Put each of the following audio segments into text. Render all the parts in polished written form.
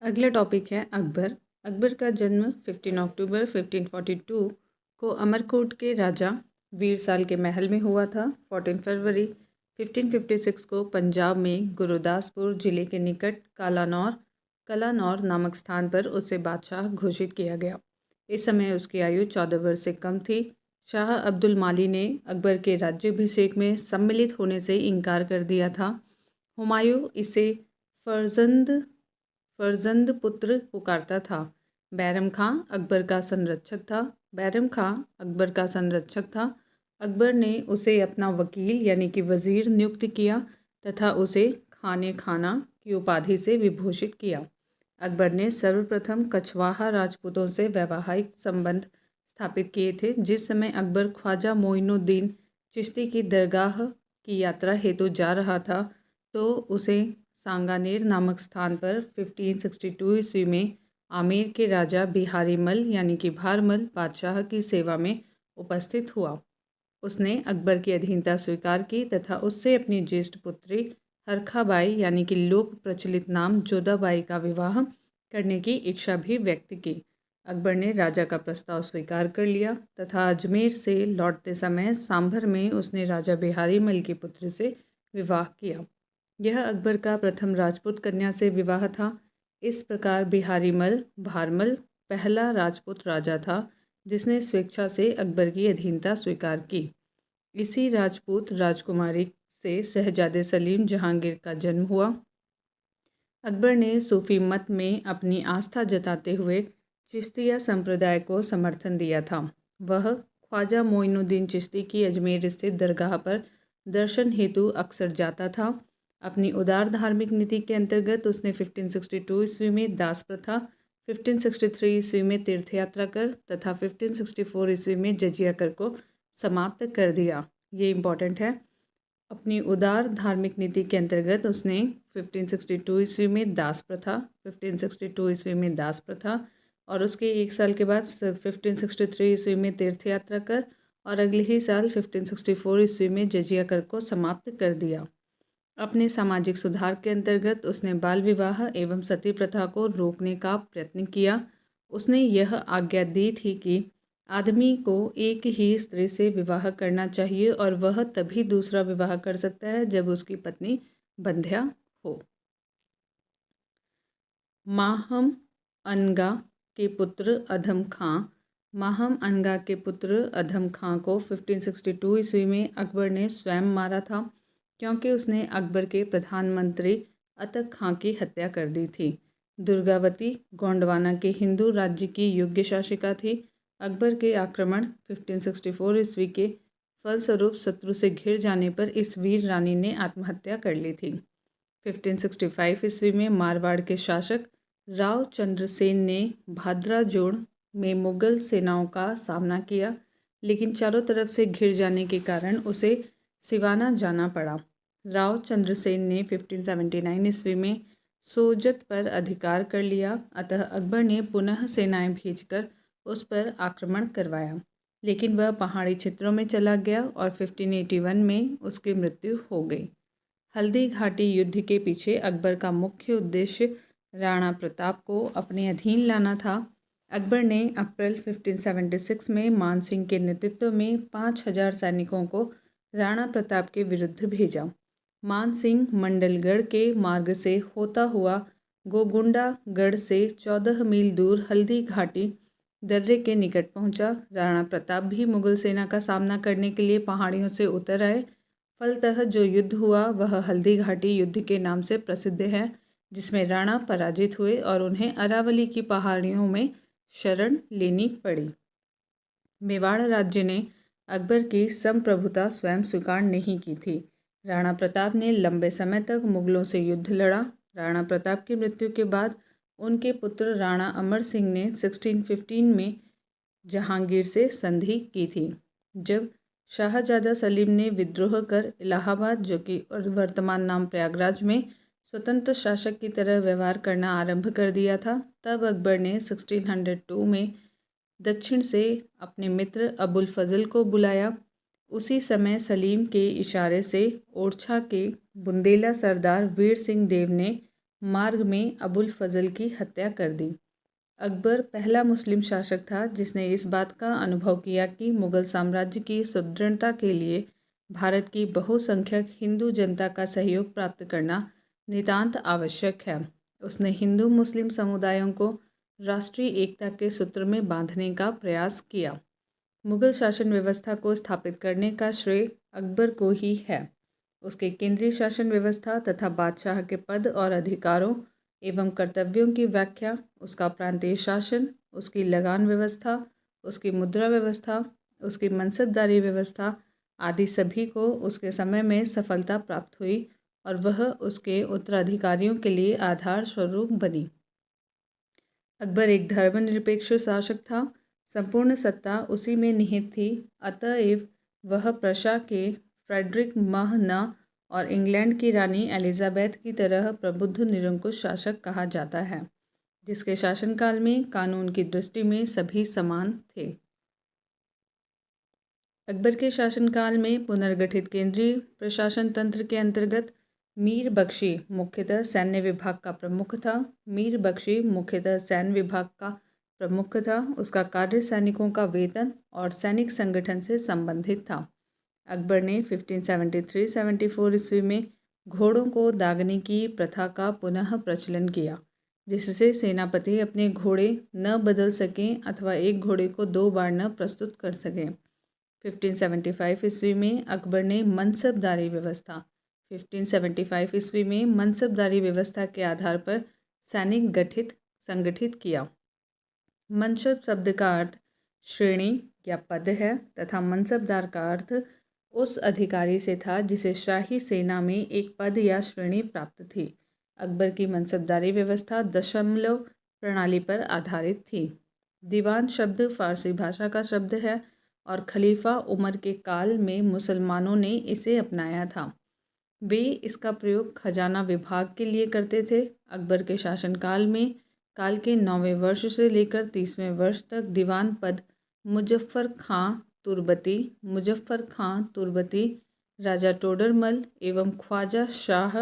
अगला टॉपिक है अकबर। अकबर का जन्म 15 अक्टूबर 1542 को अमरकोट के राजा वीरसाल के महल में हुआ था। 14 फरवरी 1556 को पंजाब में गुरुदासपुर जिले के निकट कलानौर नामक स्थान पर उसे बादशाह घोषित किया गया। इस समय उसकी आयु 14 वर्ष से कम थी। शाह अब्दुल माली ने अकबर के राज्याभिषेक में सम्मिलित होने से इनकार कर दिया था। हुमायूं इसे फर्जंद पुत्र पुकारता था। बैरम खां अकबर का संरक्षक था। अकबर ने उसे अपना वकील यानी कि वज़ीर नियुक्त किया तथा उसे खाने खाना की उपाधि से विभूषित किया। अकबर ने सर्वप्रथम कछवाहा राजपूतों से वैवाहिक संबंध स्थापित किए थे। जिस समय अकबर ख्वाजा मोइनुद्दीन चिश्ती की दरगाह की यात्रा हेतु जा रहा था तो उसे सांगानेर नामक स्थान पर 1562 ईस्वी में आमेर के राजा बिहारी मल यानी कि भारमल बादशाह की सेवा में उपस्थित हुआ। उसने अकबर की अधीनता स्वीकार की तथा उससे अपनी ज्येष्ठ पुत्री हरखाबाई यानी कि लोक प्रचलित नाम जोधाबाई का विवाह करने की इच्छा भी व्यक्त की। अकबर ने राजा का प्रस्ताव स्वीकार कर लिया तथा अजमेर से लौटते समय सांभर में उसने राजा बिहारी मल की पुत्री से विवाह किया। यह अकबर का प्रथम राजपूत कन्या से विवाह था। इस प्रकार बिहारी मल भारमल पहला राजपूत राजा था जिसने स्वेच्छा से अकबर की अधीनता स्वीकार की। इसी राजपूत राजकुमारी से शहजादे सलीम जहांगीर का जन्म हुआ। अकबर ने सूफी मत में अपनी आस्था जताते हुए चिश्तिया संप्रदाय को समर्थन दिया था। वह ख्वाजा मोइनुद्दीन चिश्ती की अजमेर स्थित दरगाह पर दर्शन हेतु अक्सर जाता था। अपनी उदार धार्मिक नीति के अंतर्गत उसने 1562 ईस्वी में दास प्रथा, 1563 ईस्वी में तीर्थयात्रा कर तथा 1564 ईस्वी में जजिया कर को समाप्त कर दिया। ये इम्पॉर्टेंट है। अपनी उदार धार्मिक नीति के अंतर्गत उसने 1562 ईस्वी में दास प्रथा, 1562 ईस्वी में दास प्रथा और उसके एक साल के बाद 1563 ईस्वी में तीर्थयात्रा कर और अगले ही साल 1564 ईस्वी में जजिया कर को समाप्त कर दिया। अपने सामाजिक सुधार के अंतर्गत उसने बाल विवाह एवं सती प्रथा को रोकने का प्रयत्न किया। उसने यह आज्ञा दी थी कि आदमी को एक ही स्त्री से विवाह करना चाहिए और वह तभी दूसरा विवाह कर सकता है जब उसकी पत्नी बंध्या हो। माहम अनगा के पुत्र अधम खां को 1562 ईस्वी में अकबर ने स्वयं मारा था क्योंकि उसने अकबर के प्रधानमंत्री अतक खां की हत्या कर दी थी। दुर्गावती गोंडवाना के हिंदू राज्य की योग्य शासिका थी। अकबर के आक्रमण 1564 ईस्वी के फलस्वरूप शत्रु से घिर जाने पर इस वीर रानी ने आत्महत्या कर ली थी। 1565 ईस्वी में मारवाड़ के शासक राव चंद्रसेन ने भाद्राजोड़ में मुगल सेनाओं का सामना किया, लेकिन चारों तरफ से घिर जाने के कारण उसे सिवाना जाना पड़ा। राव चंद्रसेन ने 1579 ईस्वी में सोजत पर अधिकार कर लिया, अतः अकबर ने पुनः सेनाएं भेजकर उस पर आक्रमण करवाया, लेकिन वह पहाड़ी क्षेत्रों में चला गया और 1581 में उसकी मृत्यु हो गई। हल्दी घाटी युद्ध के पीछे अकबर का मुख्य उद्देश्य राणा प्रताप को अपने अधीन लाना था। अकबर ने अप्रैल 1576 में मान सिंह के नेतृत्व में 5000 सैनिकों को राणा प्रताप के विरुद्ध भेजा। मान सिंह मंडलगढ़ के मार्ग से होता हुआ गोगुंडागढ़ से 14 मील दूर हल्दी घाटी दर्रे के निकट पहुंचा। राणा प्रताप भी मुगल सेना का सामना करने के लिए पहाड़ियों से उतर आए। फलतः जो युद्ध हुआ वह हल्दी घाटी युद्ध के नाम से प्रसिद्ध है, जिसमें राणा पराजित हुए और उन्हें अरावली की पहाड़ियों में शरण लेनी पड़ी। मेवाड़ राज्य ने अकबर की संप्रभुता स्वयं स्वीकार नहीं की थी। राणा प्रताप ने लंबे समय तक मुगलों से युद्ध लड़ा। राणा प्रताप की मृत्यु के बाद उनके पुत्र राणा अमर सिंह ने 1615 में जहांगीर से संधि की थी। जब शाहजादा सलीम ने विद्रोह कर इलाहाबाद, जो कि वर्तमान नाम प्रयागराज में स्वतंत्र शासक की तरह व्यवहार करना आरंभ कर दिया था, तब अकबर ने 1602 में दक्षिण से अपने मित्र अबुल फजल को बुलाया। उसी समय सलीम के इशारे से ओरछा के बुंदेला सरदार वीर सिंह देव ने मार्ग में अबुल फजल की हत्या कर दी। अकबर पहला मुस्लिम शासक था जिसने इस बात का अनुभव किया कि मुग़ल साम्राज्य की सुदृढ़ता के लिए भारत की बहुसंख्यक हिंदू जनता का सहयोग प्राप्त करना नितांत आवश्यक है। उसने हिंदू मुस्लिम समुदायों को राष्ट्रीय एकता के सूत्र में बांधने का प्रयास किया। मुग़ल शासन व्यवस्था को स्थापित करने का श्रेय अकबर को ही है। उसके केंद्रीय शासन व्यवस्था तथा बादशाह के पद और अधिकारों एवं कर्तव्यों की व्याख्या, उसका प्रांतीय शासन, उसकी लगान व्यवस्था, उसकी मुद्रा व्यवस्था, उसकी मनसबदारी व्यवस्था आदि सभी को उसके समय में सफलता प्राप्त हुई और वह उसके उत्तराधिकारियों के लिए आधार स्वरूप बनी। अकबर एक धर्मनिरपेक्ष शासक था। संपूर्ण सत्ता उसी में निहित थी, अतएव वह प्रशा के फ्रेडरिक माह न और इंग्लैंड की रानी एलिजाबेथ की तरह प्रबुद्ध निरंकुश शासक कहा जाता है, जिसके शासनकाल में कानून की दृष्टि में सभी समान थे। अकबर के शासनकाल में पुनर्गठित केंद्रीय प्रशासन तंत्र के अंतर्गत मीर बख्शी मुख्यतः सैन्य विभाग का प्रमुख था। मीर बख्शी मुख्यतः सैन्य विभाग का प्रमुख था। उसका कार्य सैनिकों का वेतन और सैनिक संगठन से संबंधित था। अकबर ने 1573-74 ईस्वी में घोड़ों को दागने की प्रथा का पुनः प्रचलन किया, जिससे सेनापति अपने घोड़े न बदल सकें अथवा एक घोड़े को 2 बार न प्रस्तुत कर सकें। 1575 ईस्वी में अकबर ने मनसबदारी व्यवस्था 1575 ईस्वी में मनसबदारी व्यवस्था के आधार पर सैनिक संगठित किया। मनसब शब्द का अर्थ श्रेणी या पद है तथा मनसबदार का अर्थ उस अधिकारी से था जिसे शाही सेना में एक पद या श्रेणी प्राप्त थी। अकबर की मनसबदारी व्यवस्था दशमलव प्रणाली पर आधारित थी। दीवान शब्द फारसी भाषा का शब्द है और खलीफा उमर के काल में मुसलमानों ने इसे अपनाया था। वे इसका प्रयोग खजाना विभाग के लिए करते थे। अकबर के शासनकाल में काल के 9वें वर्ष से लेकर 30वें वर्ष तक दीवान पद मुजफ्फर खां तुर्बती, राजा टोडरमल एवं ख्वाजा शाह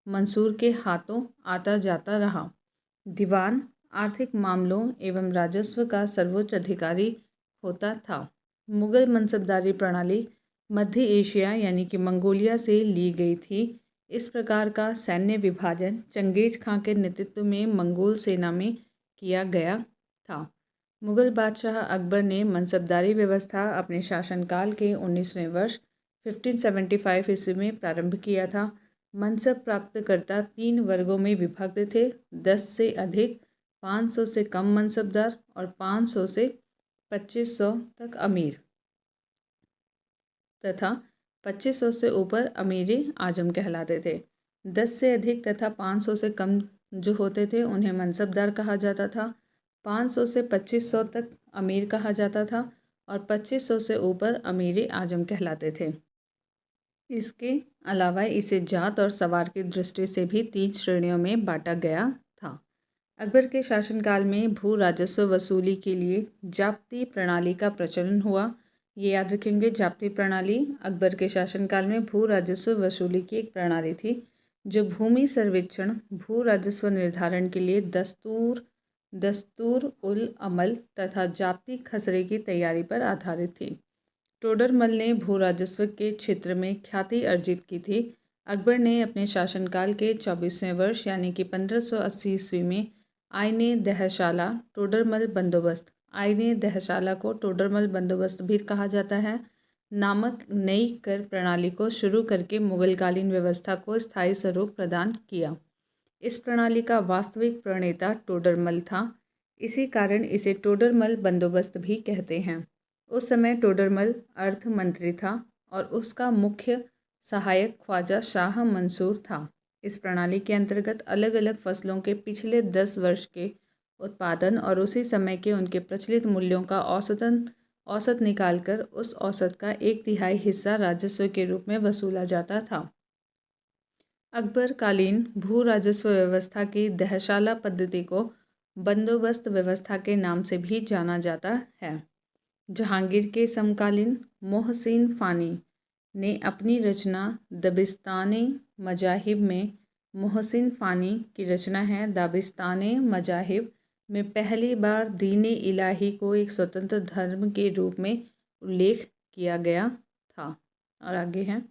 मंसूर के हाथों आता जाता रहा। दीवान आर्थिक मामलों एवं राजस्व का सर्वोच्च अधिकारी होता था। मुग़ल मनसबदारी प्रणाली मध्य एशिया यानी कि मंगोलिया से ली गई थी। इस प्रकार का सैन्य विभाजन चंगेज खां के नेतृत्व में मंगोल सेना में किया गया था। मुग़ल बादशाह अकबर ने मनसबदारी व्यवस्था अपने शासनकाल के 19वें वर्ष 1575 ईस्वी में प्रारंभ किया था। मनसब प्राप्तकर्ता 3 वर्गों में विभक्त थे: 10 से अधिक, 500 से कम मनसबदार और 500 से 2500 तक अमीर तथा 2500 से ऊपर अमीर आजम कहलाते थे। 10 से अधिक तथा 500 से कम जो होते थे उन्हें मनसबदार कहा जाता था। 500 से 2500 तक अमीर कहा जाता था और 2500 से ऊपर अमीर आजम कहलाते थे। इसके अलावा इसे जात और सवार की दृष्टि से भी 3 श्रेणियों में बांटा गया था। अकबर के शासनकाल में भू राजस्व वसूली के लिए जाप्ती प्रणाली का प्रचलन हुआ। ये याद रखेंगे, जाप्ती प्रणाली अकबर के शासनकाल में भू राजस्व वसूली की एक प्रणाली थी जो भूमि सर्वेक्षण, भू राजस्व निर्धारण के लिए दस्तूर उल अमल तथा जाप्ती खसरे की तैयारी पर आधारित थी। टोडरमल ने भू राजस्व के क्षेत्र में ख्याति अर्जित की थी। अकबर ने अपने शासनकाल के 24वें वर्ष यानी कि 1580 ईस्वी में आईने दहशाला टोडरमल बंदोबस्त, आईने दहशाला को टोडरमल बंदोबस्त भी कहा जाता है, नामक नई कर प्रणाली को शुरू करके मुगलकालीन व्यवस्था को स्थायी स्वरूप प्रदान किया। इस प्रणाली का वास्तविक प्रणेता टोडरमल था। इसी कारण इसे टोडरमल बंदोबस्त भी कहते हैं। उस समय टोडरमल अर्थ मंत्री था और उसका मुख्य सहायक ख्वाजा शाह मंसूर था। इस प्रणाली के अंतर्गत अलग अलग फसलों के पिछले 10 वर्ष के उत्पादन और उसी समय के उनके प्रचलित मूल्यों का औसत निकालकर उस औसत का 1/3 हिस्सा राजस्व के रूप में वसूला जाता था। अकबर कालीन भू राजस्व व्यवस्था की दहशाला पद्धति को बंदोबस्त व्यवस्था के नाम से भी जाना जाता है। जहांगीर के समकालीन मोहसिन फ़ानी ने अपनी रचना दबिस्तान मजाहिब में मोहसिन फ़ानी की रचना है दाबिस्तान मजाहिब में पहली बार दीन इलाही को एक स्वतंत्र धर्म के रूप में उल्लेख किया गया था। और आगे हैं,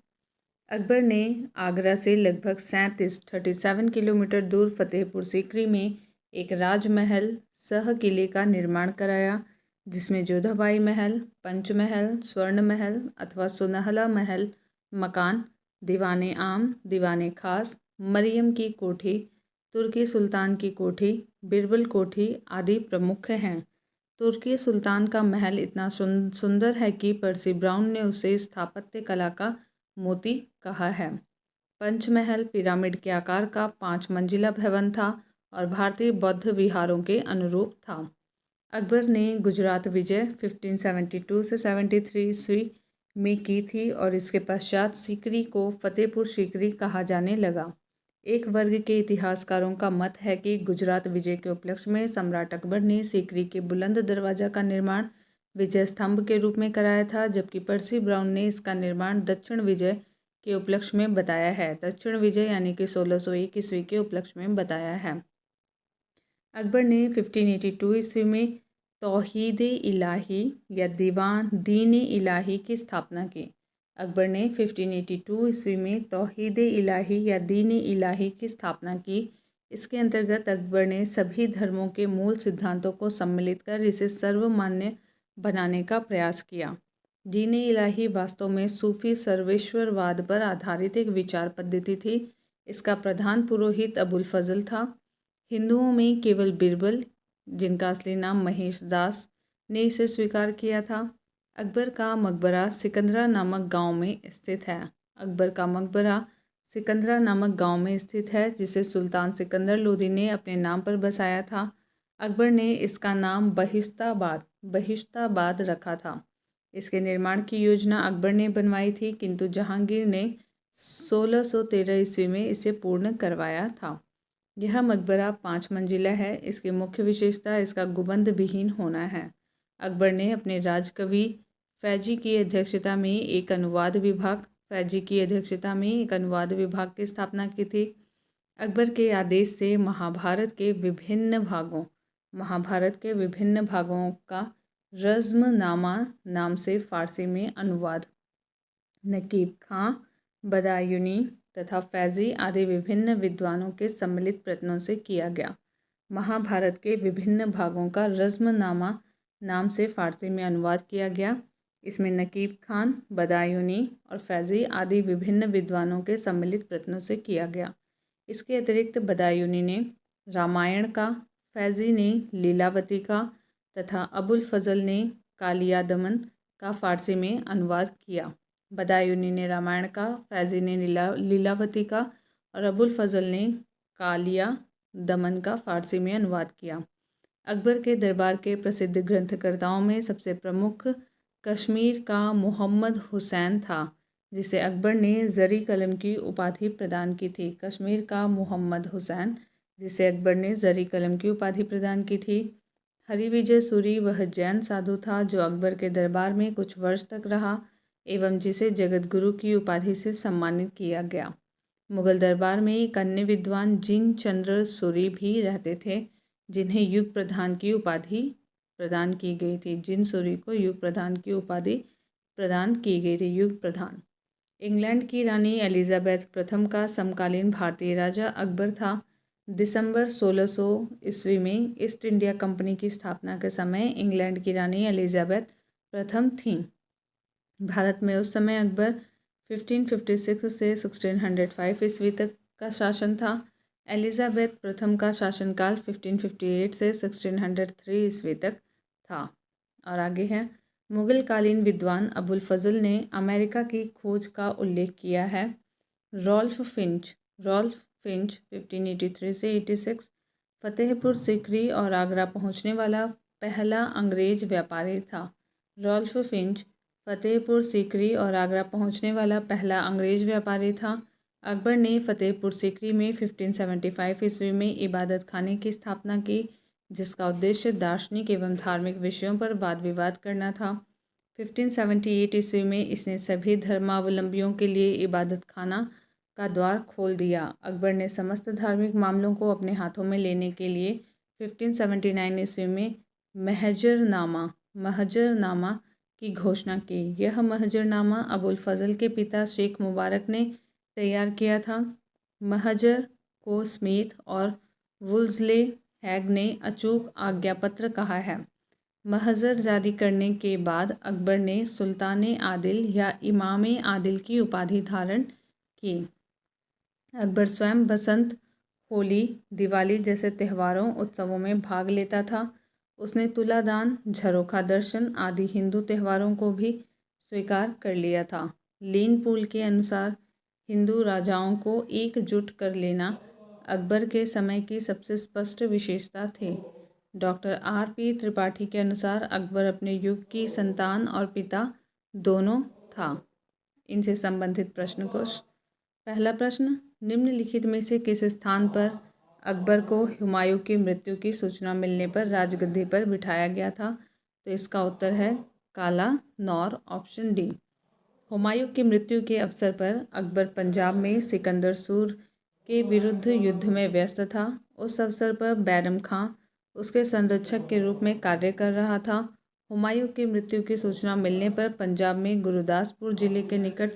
अकबर ने आगरा से लगभग 37 किलोमीटर दूर फतेहपुर सीकरी में एक राजमहल सह किले का निर्माण कराया, जिसमें जोधाबाई महल, पंचमहल, स्वर्ण महल अथवा सुनहला महल मकान, दीवाने आम, दीवाने खास, मरियम की कोठी, तुर्की सुल्तान की कोठी, बिरबल कोठी आदि प्रमुख हैं। तुर्की सुल्तान का महल इतना सुंदर है कि पर्सी ब्राउन ने उसे स्थापत्य कला का मोती कहा है। पंचमहल पिरामिड के आकार का 5 मंजिला भवन था और भारतीय बौद्ध विहारों के अनुरूप था। अकबर ने गुजरात विजय 1572 से 73 ईस्वी में की थी और इसके पश्चात सीकरी को फतेहपुर सीकरी कहा जाने लगा। एक वर्ग के इतिहासकारों का मत है कि गुजरात विजय के उपलक्ष्य में सम्राट अकबर ने सीकरी के बुलंद दरवाजा का निर्माण विजय स्तंभ के रूप में कराया था, जबकि पर्सी ब्राउन ने इसका निर्माण दक्षिण विजय के उपलक्ष्य में बताया है। दक्षिण विजय यानी कि 1601 ईस्वी के उपलक्ष्य में बताया है। अकबर ने 1582 ईस्वी में तौहीद इलाही या दीन इलाही की स्थापना की। अकबर ने 1582 ईस्वी में तौहीद इलाही या दीन इलाही की स्थापना की। इसके अंतर्गत अकबर ने सभी धर्मों के मूल सिद्धांतों को सम्मिलित कर इसे सर्वमान्य बनाने का प्रयास किया। दीन इलाही वास्तव में सूफी सर्वेश्वरवाद पर आधारित एक विचार पद्धति थी। इसका प्रधान पुरोहित अबुल फजल था। हिंदुओं में केवल बिरबल, जिनका असली नाम महेश दास, ने इसे स्वीकार किया था। अकबर का मकबरा सिकंदरा नामक गांव में स्थित है। अकबर का मकबरा सिकंदरा नामक गांव में स्थित है, जिसे सुल्तान सिकंदर लोदी ने अपने नाम पर बसाया था। अकबर ने इसका नाम बहिश्ताबाद रखा था। इसके निर्माण की योजना अकबर ने बनवाई थी, किंतु जहांगीर ने 1613 ईस्वी में इसे पूर्ण करवाया था। यह मकबरा 5 मंजिला है। इसकी मुख्य विशेषता इसका गुंबद विहीन होना है। अकबर ने अपने राजकवि फैजी की अध्यक्षता में एक अनुवाद विभाग की स्थापना की थी। अकबर के आदेश से महाभारत के विभिन्न भागों का रज़्मनामा नाम से फ़ारसी में अनुवाद नकीब खां, बदायूनी तथा फैज़ी आदि विभिन्न विद्वानों के सम्मिलित प्रयत्नों से किया गया। महाभारत के विभिन्न भागों का रज़्मनामा नाम से फ़ारसी में अनुवाद किया गया। इसमें नकीब खान, बदायूनी और फैज़ी आदि विभिन्न विद्वानों के सम्मिलित प्रयत्नों से किया गया। इसके अतिरिक्त बदायूनी ने रामायण का, फैज़ी ने लीलावती का तथा अबुल फजल ने कालिया दमन का फ़ारसी में अनुवाद किया। बदायूनी ने रामायण का, फैज़ी ने लीलावती का और अबुल फजल ने कालिया दमन का फ़ारसी में अनुवाद किया। अकबर के दरबार के प्रसिद्ध ग्रंथकर्ताओं में सबसे प्रमुख कश्मीर का मोहम्मद हुसैन था, जिसे अकबर ने ज़री कलम की उपाधि प्रदान की थी। कश्मीर का मोहम्मद हुसैन, जिसे अकबर ने ज़री कलम की उपाधि प्रदान की थी। हरिविजय सूरी वह जैन साधु था जो अकबर के दरबार में कुछ वर्ष तक रहा एवं जिसे जगत गुरु की उपाधि से सम्मानित किया गया। मुगल दरबार में एक अन्य विद्वान जिन चंद्र सूरी भी रहते थे, जिन्हें युग प्रधान की उपाधि प्रदान की गई थी। जिन सूरी को युग प्रधान की उपाधि प्रदान की गई थी, युग प्रधान। इंग्लैंड की रानी एलिजाबेथ प्रथम का समकालीन भारतीय राजा अकबर था। दिसंबर 1600 ईस्वी में ईस्ट इंडिया कंपनी की स्थापना के समय इंग्लैंड की रानी एलिजाबेथ प्रथम थीं। भारत में उस समय अकबर 1556 से 1605 ईस्वी तक का शासन था। एलिजाबेथ प्रथम का शासनकाल 1558 से 1603 ईस्वी तक था। और आगे है, मुगल कालीन विद्वान अबुल फजल ने अमेरिका की खोज का उल्लेख किया है। रॉल्फ फिंच 1583 से 86 फतेहपुर सीकरी और आगरा पहुंचने वाला पहला अंग्रेज व्यापारी था। रॉल्फ फिंच फतेहपुर सीकरी और आगरा पहुंचने वाला पहला अंग्रेज व्यापारी था। अकबर ने फतेहपुर सीकरी में 1575 ईस्वी में इबादत खाने की स्थापना की, जिसका उद्देश्य दार्शनिक एवं धार्मिक विषयों पर वाद विवाद करना था। 1578 ईस्वी में इसने सभी धर्मावलंबियों के लिए इबादत खाना का द्वार खोल दिया। अकबर ने समस्त धार्मिक मामलों को अपने हाथों में लेने के लिए 1579 ईस्वी में महजरनामा की घोषणा की। यह महजरनामा अबुल फजल के पिता शेख मुबारक ने तैयार किया था। महजर को स्मिथ और वुल्सले हैग ने अचूक आज्ञापत्र कहा है। महजर जारी करने के बाद अकबर ने सुल्तान आदिल या इमाम आदिल की उपाधि धारण की। अकबर स्वयं बसंत, होली, दिवाली जैसे त्योहारों उत्सवों में भाग लेता था। उसने तुलादान, झरोखा दर्शन आदि हिंदू त्योहारों को भी स्वीकार कर लिया था। लीन पूल के अनुसार हिंदू राजाओं को एकजुट कर लेना अकबर के समय की सबसे स्पष्ट विशेषता थी। Doctor R.P. त्रिपाठी के अनुसार अकबर अपने युग की संतान और पिता दोनों था। इनसे संबंधित प्रश्न कोश। पहला प्रश्न, निम्नलिखित में से किस स्थान पर अकबर को हुमायूं की मृत्यु की सूचना मिलने पर राजगद्दी पर बिठाया गया था? तो इसका उत्तर है काला नौर, ऑप्शन डी। हुमायूं की मृत्यु के अवसर पर अकबर पंजाब में सिकंदर सूर के विरुद्ध युद्ध में व्यस्त था। उस अवसर पर बैरम खां उसके संरक्षक के रूप में कार्य कर रहा था। हुमायूं की मृत्यु की सूचना मिलने पर पंजाब में गुरुदासपुर जिले के निकट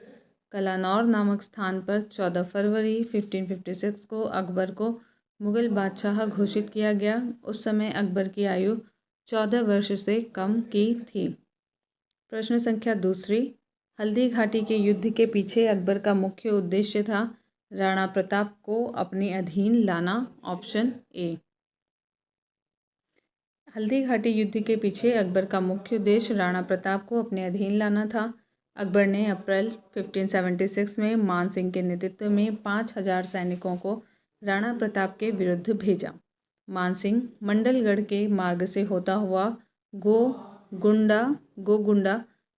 कलानौर नामक स्थान पर 14 फरवरी 1556 को अकबर को मुगल बादशाह घोषित किया गया। उस समय अकबर की आयु 14 वर्ष से कम की थी। प्रश्न संख्या दूसरी, हल्दी घाटी के युद्ध के पीछे अकबर का मुख्य उद्देश्य था राणा प्रताप को अपने अधीन लाना, ऑप्शन ए। हल्दी घाटी युद्ध के पीछे अकबर का मुख्य उद्देश्य राणा प्रताप को अपने अधीन लाना था। अकबर ने अप्रैल 1576 में मान सिंह के नेतृत्व में 5000 सैनिकों को राणा प्रताप के विरुद्ध भेजा। मान सिंह मंडलगढ़ के मार्ग से होता हुआ गोगुंडा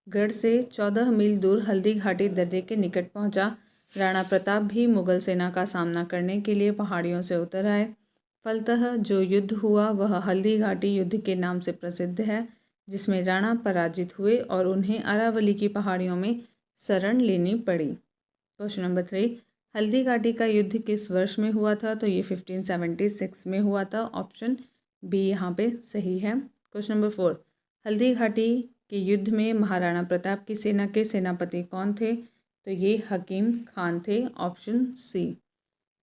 गढ़ से 14 मील दूर हल्दी घाटी दर्रे के निकट पहुंचा। राणा प्रताप भी मुगल सेना का सामना करने के लिए पहाड़ियों से उतर आए। फलतः जो युद्ध हुआ वह हल्दी घाटी युद्ध के नाम से प्रसिद्ध है, जिसमें राणा पराजित हुए और उन्हें अरावली की पहाड़ियों में शरण लेनी पड़ी। क्वेश्चन नंबर 3, हल्दी घाटी का युद्ध किस वर्ष में हुआ था? तो ये 1576 में हुआ था, ऑप्शन बी यहाँ पे सही है। क्वेश्चन नंबर 4, हल्दी घाटी के युद्ध में महाराणा प्रताप की सेना के सेनापति कौन थे? तो ये हकीम खान थे, ऑप्शन सी।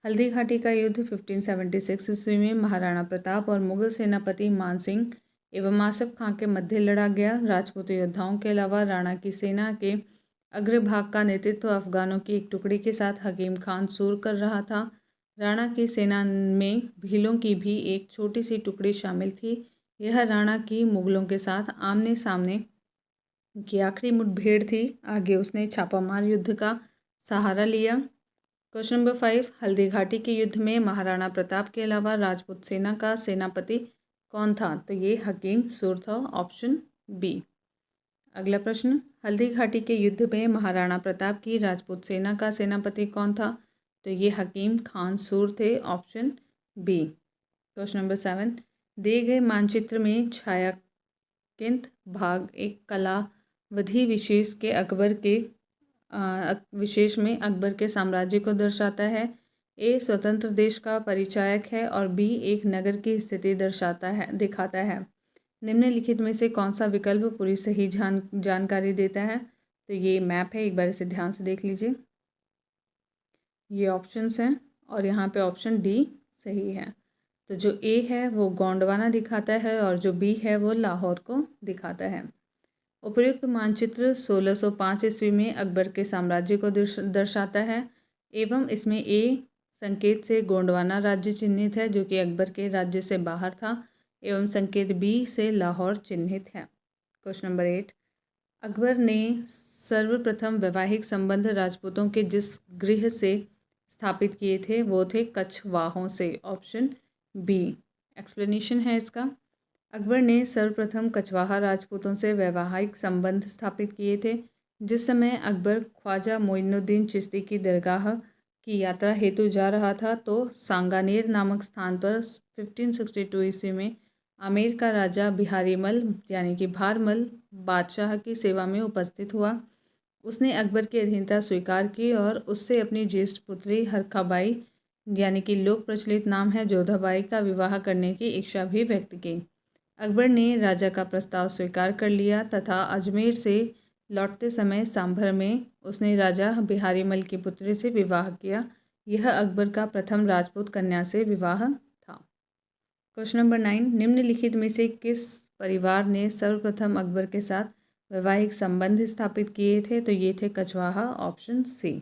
हल्दी घाटी का युद्ध 1576 ईस्वी में महाराणा प्रताप और मुगल सेनापति मान सिंह एवं आसिफ खां के मध्य लड़ा गया। राजपूत योद्धाओं के अलावा राणा की सेना के अग्रभाग का नेतृत्व अफगानों की एक टुकड़ी के साथ हकीम खान सूर कर रहा था। राणा की सेना में भीलों की भी एक छोटी सी टुकड़ी शामिल थी। यह राणा की मुगलों के साथ आमने सामने की आखिरी मुठभेड़ थी। आगे उसने छापामार युद्ध का सहारा लिया। क्वेश्चन नंबर 5, हल्दी घाटी के युद्ध में महाराणा प्रताप के अलावा राजपूत सेना का सेनापति कौन था? तो ये हकीम सूर था, ऑप्शन बी। अगला प्रश्न, हल्दी घाटी के युद्ध में महाराणा प्रताप की राजपूत सेना का सेनापति कौन था? तो ये हकीम खान सूर थे, ऑप्शन बी। क्वेश्चन नंबर 7, दिए गए मानचित्र में छायांकित भाग एक कलाविधि विशेष में अकबर के साम्राज्य को दर्शाता है। ए स्वतंत्र देश का परिचायक है और बी एक नगर की स्थिति दिखाता है। निम्नलिखित में से कौन सा विकल्प पूरी सही जानकारी देता है? तो ये मैप है, एक बार इसे ध्यान से देख लीजिए। ये ऑप्शंस हैं और यहाँ पे ऑप्शन डी सही है। तो जो ए है वो गोंडवाना दिखाता है और जो बी है वो लाहौर को दिखाता है। उपर्युक्त मानचित्र 1605 ईस्वी में अकबर के साम्राज्य को दर्शाता है एवं इसमें ए संकेत से गोंडवाना राज्य चिन्हित है जो कि अकबर के राज्य से बाहर था, एवं संकेत बी से लाहौर चिन्हित है। क्वेश्चन नंबर 8, अकबर ने सर्वप्रथम वैवाहिक संबंध राजपूतों के जिस गृह से स्थापित किए थे वो थे कछवाहों से, ऑप्शन बी। एक्सप्लेनेशन है इसका। अकबर ने सर्वप्रथम कछवाहा राजपूतों से वैवाहिक संबंध स्थापित किए थे। जिस समय अकबर ख्वाजा मोइनुद्दीन चिश्ती की दरगाह की यात्रा हेतु जा रहा था तो सांगानेर नामक स्थान पर 1562 ईस्वी में आमेर का राजा बिहारीमल यानी कि भारमल बादशाह की सेवा में उपस्थित हुआ। उसने अकबर की अधीनता स्वीकार की और उससे अपनी ज्येष्ठ पुत्री हरखाबाई यानी कि लोक प्रचलित नाम है जोधाबाई का विवाह करने की इच्छा भी व्यक्त की। अकबर ने राजा का प्रस्ताव स्वीकार कर लिया तथा अजमेर से लौटते समय सांभर में उसने राजा बिहारी मल की पुत्री से विवाह किया। यह अकबर का प्रथम राजपूत कन्या से विवाह था। क्वेश्चन नंबर 9, निम्नलिखित में से किस परिवार ने सर्वप्रथम अकबर के साथ वैवाहिक संबंध स्थापित किए थे? तो ये थे Kachhwaha, option C.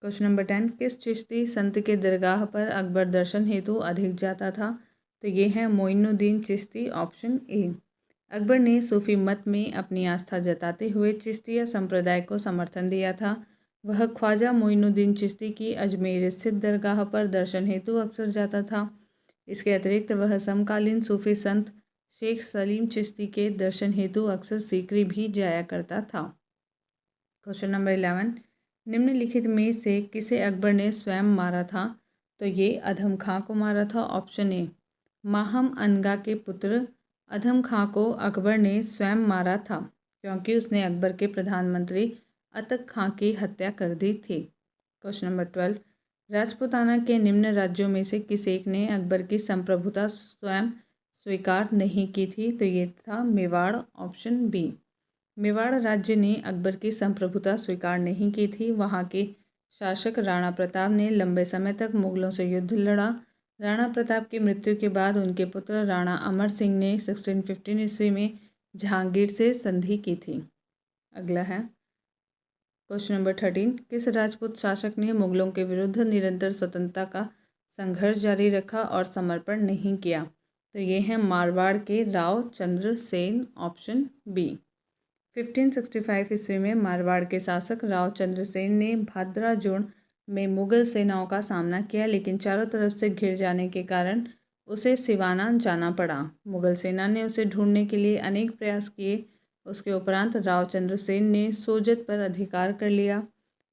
Question number 10, किस चिश्ती संत के दरगाह पर अकबर दर्शन हेतु अधिक जाता था? तो ये है मोइनुद्दीन चिश्ती, ऑप्शन ए। अकबर ने सूफी मत में अपनी आस्था जताते हुए चिश्तिया संप्रदाय को समर्थन दिया था। वह ख्वाजा मोइनुद्दीन चिश्ती की अजमेर स्थित दरगाह पर दर्शन हेतु अक्सर जाता था। इसके अतिरिक्त वह समकालीन सूफी संत शेख सलीम चिश्ती के दर्शन हेतु अक्सर सीकरी भी जाया करता था। क्वेश्चन नंबर 11, निम्नलिखित में से किसे अकबर ने स्वयं मारा था? तो ये अधम खां को मारा था, ऑप्शन ए। माहम अनगा के पुत्र अधम खां को अकबर ने स्वयं मारा था क्योंकि उसने अकबर के प्रधानमंत्री अतक खां की हत्या कर दी थी। क्वेश्चन नंबर 12, राजपूताना के निम्न राज्यों में से किस एक ने अकबर की संप्रभुता स्वयं स्वीकार नहीं की थी? तो ये था मेवाड़, ऑप्शन बी। मेवाड़ राज्य ने अकबर की संप्रभुता स्वीकार नहीं की थी। वहाँ के शासक राणा प्रताप ने लंबे समय तक मुगलों से युद्ध लड़ा। राणा प्रताप की मृत्यु के बाद उनके पुत्र राणा अमर सिंह ने 1615 ईस्वी में जहांगीर से संधि की थी। अगला है क्वेश्चन नंबर 13, किस राजपूत शासक ने मुगलों के विरुद्ध निरंतर स्वतंत्रता का संघर्ष जारी रखा और समर्पण नहीं किया? तो ये है मारवाड़ के राव चंद्र सेन, ऑप्शन बी। 1565 ईस्वी में मारवाड़ के शासक राव चंद्र सेन ने भाद्राजोड़ में मुगल सेनाओं का सामना किया, लेकिन चारों तरफ से घिर जाने के कारण उसे सिवाना जाना पड़ा। मुगल सेना ने उसे ढूंढने के लिए अनेक प्रयास किए। उसके उपरांत राव चंद्र सेन ने सोजत पर अधिकार कर लिया।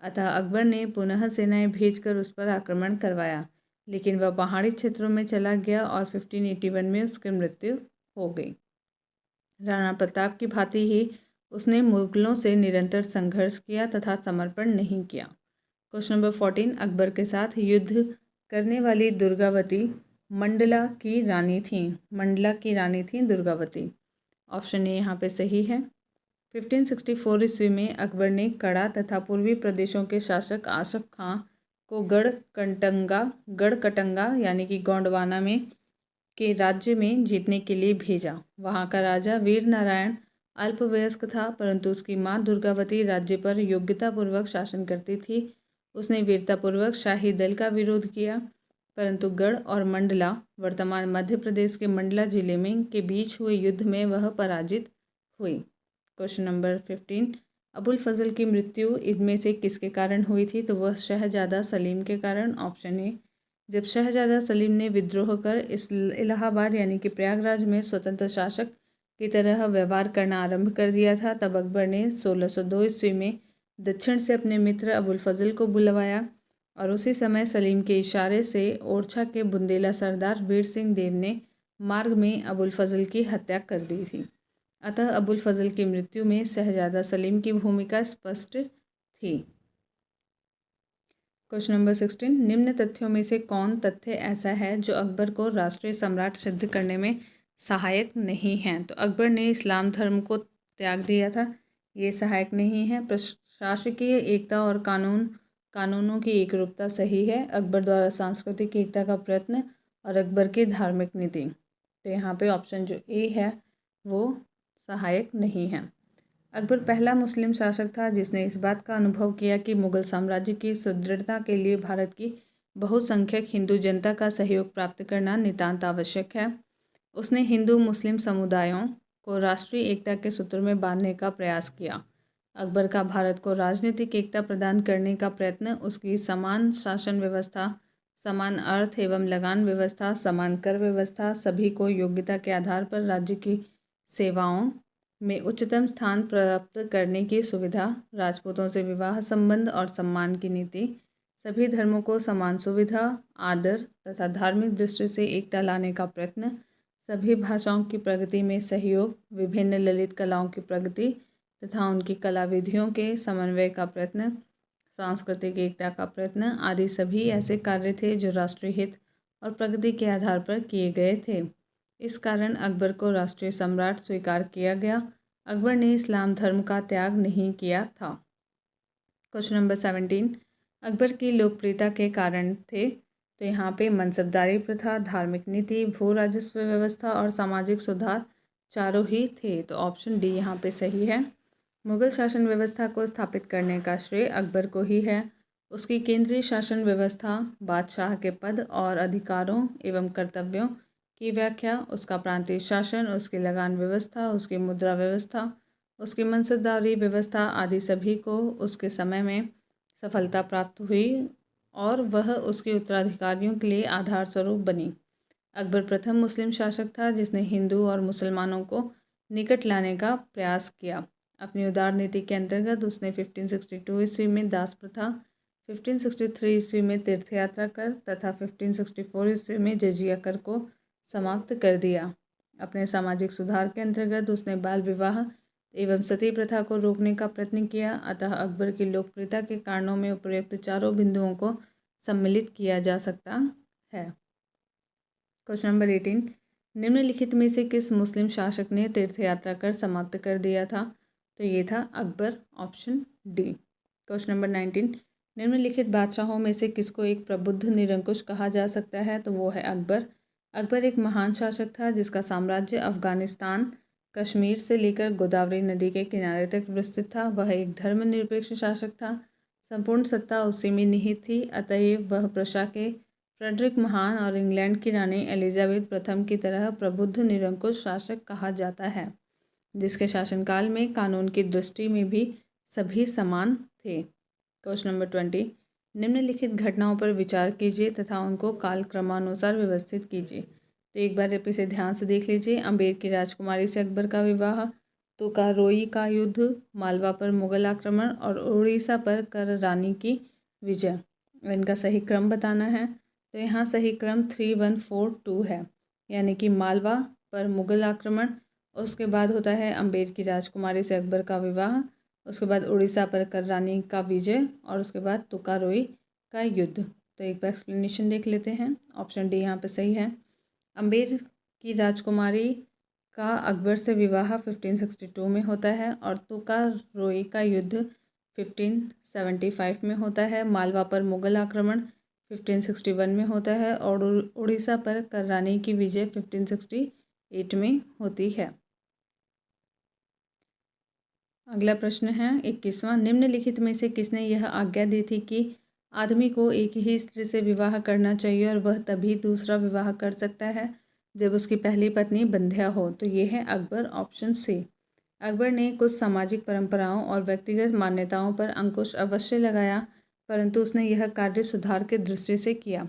अतः अकबर ने पुनः सेनाएं भेजकर उस पर आक्रमण करवाया, लेकिन वह पहाड़ी क्षेत्रों में चला गया और 1581 में उसकी मृत्यु हो गई। राणा प्रताप की भांति ही उसने मुगलों से निरंतर संघर्ष किया तथा समर्पण नहीं किया। क्वेश्चन नंबर 14, अकबर के साथ युद्ध करने वाली दुर्गावती मंडला की रानी थी। मंडला की रानी थी दुर्गावती, ऑप्शन ए यहाँ पे सही है। 1564 ईस्वी में अकबर ने कड़ा तथा पूर्वी प्रदेशों के शासक आसफ खां को गढ़कटंगा यानी कि गोंडवाना में के राज्य में जीतने के लिए भेजा। वहाँ का राजा वीर नारायण अल्पवयस्क था, परंतु उसकी माँ दुर्गावती राज्य पर योग्यतापूर्वक शासन करती थी। उसने वीरतापूर्वक शाही दल का विरोध किया, परंतु गढ़ और मंडला वर्तमान मध्य प्रदेश के मंडला जिले में के बीच हुए युद्ध में वह पराजित हुई। क्वेश्चन नंबर 15, अबुल फजल की मृत्यु इनमें से किसके कारण हुई थी? तो वह शहजादा सलीम के कारण, ऑप्शन ए। जब शहजादा सलीम ने विद्रोह कर इस इलाहाबाद यानी कि प्रयागराज में स्वतंत्र शासक की तरह व्यवहार करना आरंभ कर दिया था, तब अकबर ने 1602 ईस्वी में दक्षिण से अपने मित्र अबुल फजल को बुलवाया और उसी समय सलीम के इशारे से ओरछा के बुंदेला सरदार वीर सिंह देव ने मार्ग में अबुल फजल की हत्या कर दी थी। अतः अबुल फजल की मृत्यु में शहजादा सलीम की भूमिका स्पष्ट थी। क्वेश्चन नंबर 16, निम्न तथ्यों में से कौन तथ्य ऐसा है जो अकबर को राष्ट्रीय सम्राट सिद्ध करने में सहायक नहीं है? तो अकबर ने इस्लाम धर्म को त्याग दिया था, ये सहायक नहीं है। प्रशासकीय एकता और कानूनों की एकरूपता सही है। अकबर द्वारा सांस्कृतिक एकता का प्रयत्न और अकबर की धार्मिक नीति, तो यहाँ पे ऑप्शन जो ए है वो सहायक नहीं है। अकबर पहला मुस्लिम शासक था जिसने इस बात का अनुभव किया कि मुगल साम्राज्य की सुदृढ़ता के लिए भारत की बहुसंख्यक हिंदू जनता का सहयोग प्राप्त करना नितांत आवश्यक है। उसने हिंदू मुस्लिम समुदायों को राष्ट्रीय एकता के सूत्र में बांधने का प्रयास किया। अकबर का भारत को राजनीतिक एकता प्रदान करने का प्रयत्न उसकी समान शासन व्यवस्था, समान अर्थ एवं लगान व्यवस्था, समान कर व्यवस्था, सभी को योग्यता के आधार पर राज्य की सेवाओं में उच्चतम स्थान प्राप्त करने की सुविधा, राजपूतों से विवाह संबंध और सम्मान की नीति, सभी धर्मों को समान सुविधा, आदर तथा धार्मिक दृष्टि से एकता लाने का प्रयत्न, सभी भाषाओं की प्रगति में सहयोग, विभिन्न ललित कलाओं की प्रगति तथा उनकी कला विधियों के समन्वय का प्रयत्न, सांस्कृतिक एकता का प्रयत्न आदि सभी ऐसे कार्य थे जो राष्ट्रीय हित और प्रगति के आधार पर किए गए थे। इस कारण अकबर को राष्ट्रीय सम्राट स्वीकार किया गया। अकबर ने इस्लाम धर्म का त्याग नहीं किया था। क्वेश्चन नंबर 17, अकबर की लोकप्रियता के कारण थे, तो यहाँ पे मनसबदारी प्रथा, धार्मिक नीति, भू राजस्व व्यवस्था और सामाजिक सुधार चारों ही थे। तो ऑप्शन डी यहाँ पे सही है। मुगल शासन व्यवस्था को स्थापित करने का श्रेय अकबर को ही है। उसकी केंद्रीय शासन व्यवस्था, बादशाह के पद और अधिकारों एवं कर्तव्यों की व्याख्या, उसका प्रांतीय शासन, उसकी लगान व्यवस्था, उसकी मुद्रा व्यवस्था, उसकी मनसबदारी व्यवस्था आदि सभी को उसके समय में सफलता प्राप्त हुई और वह उसके उत्तराधिकारियों के लिए आधार स्वरूप बनी। अकबर प्रथम मुस्लिम शासक था जिसने हिंदू और मुसलमानों को निकट लाने का प्रयास किया। अपनी उदार नीति के अंतर्गत उसने 1562 ईस्वी में दास प्रथा, 1563 ईस्वी में तीर्थ यात्रा कर तथा 1564 ईस्वी में जजिया कर को समाप्त कर दिया। अपने सामाजिक सुधार के अंतर्गत उसने बाल विवाह एवं सती प्रथा को रोकने का प्रयत्न किया। अतः अकबर की लोकप्रियता के कारणों में उपर्युक्त चारों बिंदुओं को सम्मिलित किया जा सकता है। क्वेश्चन नंबर 18, निम्नलिखित में से किस मुस्लिम शासक ने तीर्थ यात्रा कर समाप्त कर दिया था? तो ये था Akbar, option D. Question number 19, निम्नलिखित बादशाहों में से किसको एक प्रबुद्ध निरंकुश कहा जा सकता है? तो वो है अकबर। अकबर एक महान शासक था जिसका साम्राज्य अफगानिस्तान, कश्मीर से लेकर गोदावरी नदी के किनारे तक विस्तृत था। वह एक धर्मनिरपेक्ष शासक था। संपूर्ण सत्ता उसी में निहित थी। अतएव वह प्रशा के फ्रेडरिक महान और इंग्लैंड की रानी एलिजाबेथ प्रथम की तरह प्रबुद्ध निरंकुश शासक कहा जाता है, जिसके शासनकाल में कानून की दृष्टि में भी सभी समान थे। क्वेश्चन नंबर 20, निम्नलिखित घटनाओं पर विचार कीजिए तथा उनको कालक्रमानुसार व्यवस्थित कीजिए। तो एक बार आप इसे ध्यान से देख लीजिए। अम्बेर की राजकुमारी से अकबर का विवाह, तुकारोई का युद्ध, मालवा पर मुगल आक्रमण और उड़ीसा पर कर रानी की विजय। इनका सही क्रम बताना है। तो यहाँ सही क्रम 3142 है, यानी कि मालवा पर मुगल आक्रमण, उसके बाद होता है अम्बेर की राजकुमारी से अकबर का विवाह, उसके बाद उड़ीसा पर कर रानी का विजय और उसके बाद तुकारोई का युद्ध। तो एक बार एक्सप्लेनेशन देख लेते हैं। ऑप्शन डी यहाँ पे सही है। अम्बेर की राजकुमारी का अकबर से विवाह 1562 में होता है और तुकारोई का युद्ध 1575 में होता है। मालवा पर मुगल आक्रमण 1561 में होता है और उड़ीसा पर कररानी की विजय 1568 में होती है। अगला प्रश्न है 21वां, निम्नलिखित में से किसने यह आज्ञा दी थी कि आदमी को एक ही स्त्री से विवाह करना चाहिए और वह तभी दूसरा विवाह कर सकता है जब उसकी पहली पत्नी बंध्या हो? तो ये है अकबर, ऑप्शन सी। अकबर ने कुछ सामाजिक परंपराओं और व्यक्तिगत मान्यताओं पर अंकुश अवश्य लगाया, परंतु उसने यह कार्य सुधार की दृष्टि से किया।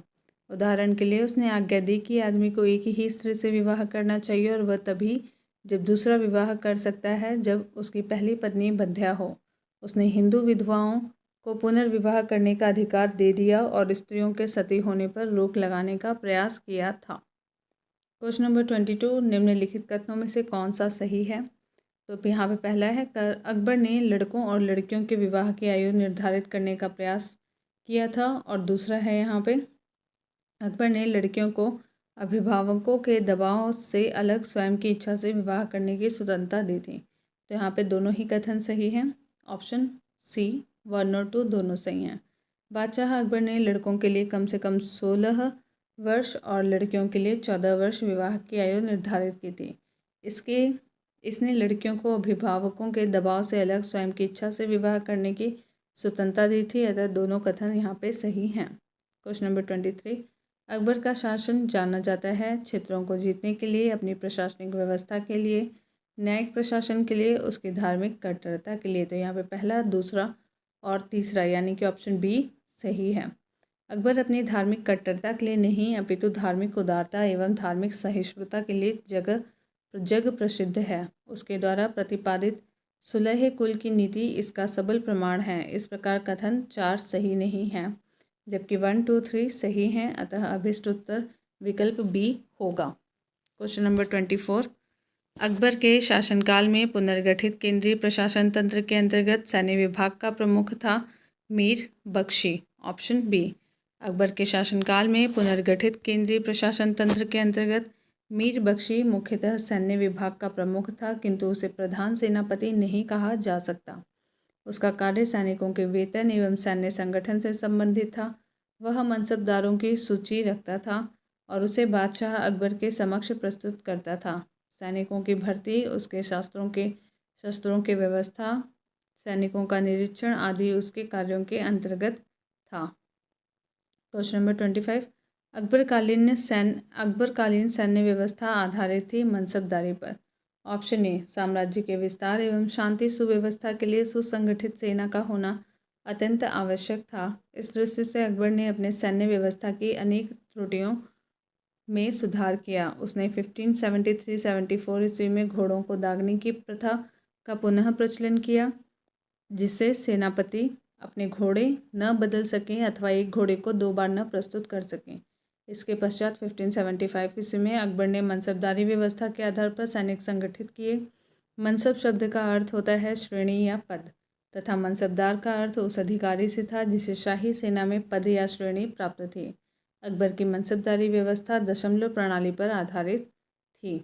उदाहरण के लिए उसने आज्ञा दी कि आदमी को एक ही स्त्री से विवाह करना चाहिए और वह तभी जब दूसरा विवाह कर सकता है जब उसकी पहली पत्नी बंध्या हो। उसने हिंदू विधवाओं को पुनर्विवाह करने का अधिकार दे दिया और स्त्रियों के सती होने पर रोक लगाने का प्रयास किया था। क्वेश्चन नंबर 22, निम्नलिखित कथनों में से कौन सा सही है? तो यहाँ पे पहला है, अकबर ने लड़कों और लड़कियों के विवाह की आयु निर्धारित करने का प्रयास किया था। और दूसरा है यहाँ पे, अकबर ने लड़कियों को अभिभावकों के दबाव से अलग स्वयं की इच्छा से विवाह करने की स्वतंत्रता दी थी। तो यहाँ पे दोनों ही कथन सही हैं। ऑप्शन सी 1 और 2 दोनों सही हैं। बादशाह अकबर ने लड़कों के लिए कम से कम 16 वर्ष और लड़कियों के लिए 14 वर्ष विवाह की आयु निर्धारित की थी। इसने लड़कियों को अभिभावकों के दबाव से अलग स्वयं की इच्छा से विवाह करने की स्वतंत्रता दी थी। अतः दोनों कथन यहाँ पे सही हैं। क्वेश्चन नंबर 23, अकबर का शासन जाना जाता है क्षेत्रों को जीतने के लिए, अपनी प्रशासनिक व्यवस्था के लिए, न्यायिक प्रशासन के लिए, उसकी धार्मिक कट्टरता के लिए। तो यहाँ पे पहला, दूसरा और तीसरा यानी कि ऑप्शन बी सही है। अकबर अपनी धार्मिक कट्टरता के लिए नहीं अपितु धार्मिक उदारता एवं धार्मिक सहिष्णुता के लिए जग प्रसिद्ध है। उसके द्वारा प्रतिपादित सुलह कुल की नीति इसका सबल प्रमाण है। इस प्रकार कथन 4 सही नहीं है, जबकि 1, 2, 3 सही हैं। अतः अभिष्ट उत्तर विकल्प बी होगा। क्वेश्चन नंबर 24, अकबर के शासनकाल में पुनर्गठित केंद्रीय प्रशासन तंत्र के अंतर्गत सैन्य विभाग का प्रमुख था मीर बख्शी। Option B. अकबर के शासनकाल में पुनर्गठित केंद्रीय प्रशासन तंत्र के अंतर्गत मीर बख्शी मुख्यतः सैन्य विभाग का प्रमुख था, किंतु उसे प्रधान सेनापति नहीं कहा जा सकता। उसका कार्य सैनिकों के वेतन एवं सैन्य संगठन से संबंधित था। वह मनसबदारों की सूची रखता था और उसे बादशाह अकबर के समक्ष प्रस्तुत करता था। सैनिकों की भर्ती, उसके शस्त्रों की व्यवस्था, सैनिकों का निरीक्षण आदि उसके कार्यों के अंतर्गत था। Question number 25। अकबरकालीन सैन्य व्यवस्था आधारित थी मनसबदारी पर। Option A. साम्राज्य के विस्तार एवं शांति सुव्यवस्था के लिए सुसंगठित सेना का होना अत्यंत आवश्यक था। इस दृष्टि से अकबर ने अपने सैन्य व्यवस्था की अनेक त्रुटियों में सुधार किया। उसने 1573-74 ईस्वी में घोड़ों को दागने की प्रथा का पुनः प्रचलन किया, जिससे सेनापति अपने घोड़े न बदल सकें अथवा एक घोड़े को 2 बार न प्रस्तुत कर सकें। इसके पश्चात 1575 ईस्वी में अकबर ने मनसबदारी व्यवस्था के आधार पर सैनिक संगठित किए। मनसब शब्द का अर्थ होता है श्रेणी या पद, तथा मनसबदार का अर्थ उस अधिकारी से था जिसे शाही सेना में पद या श्रेणी प्राप्त थी। अकबर की मनसबदारी व्यवस्था दशमलव प्रणाली पर आधारित थी।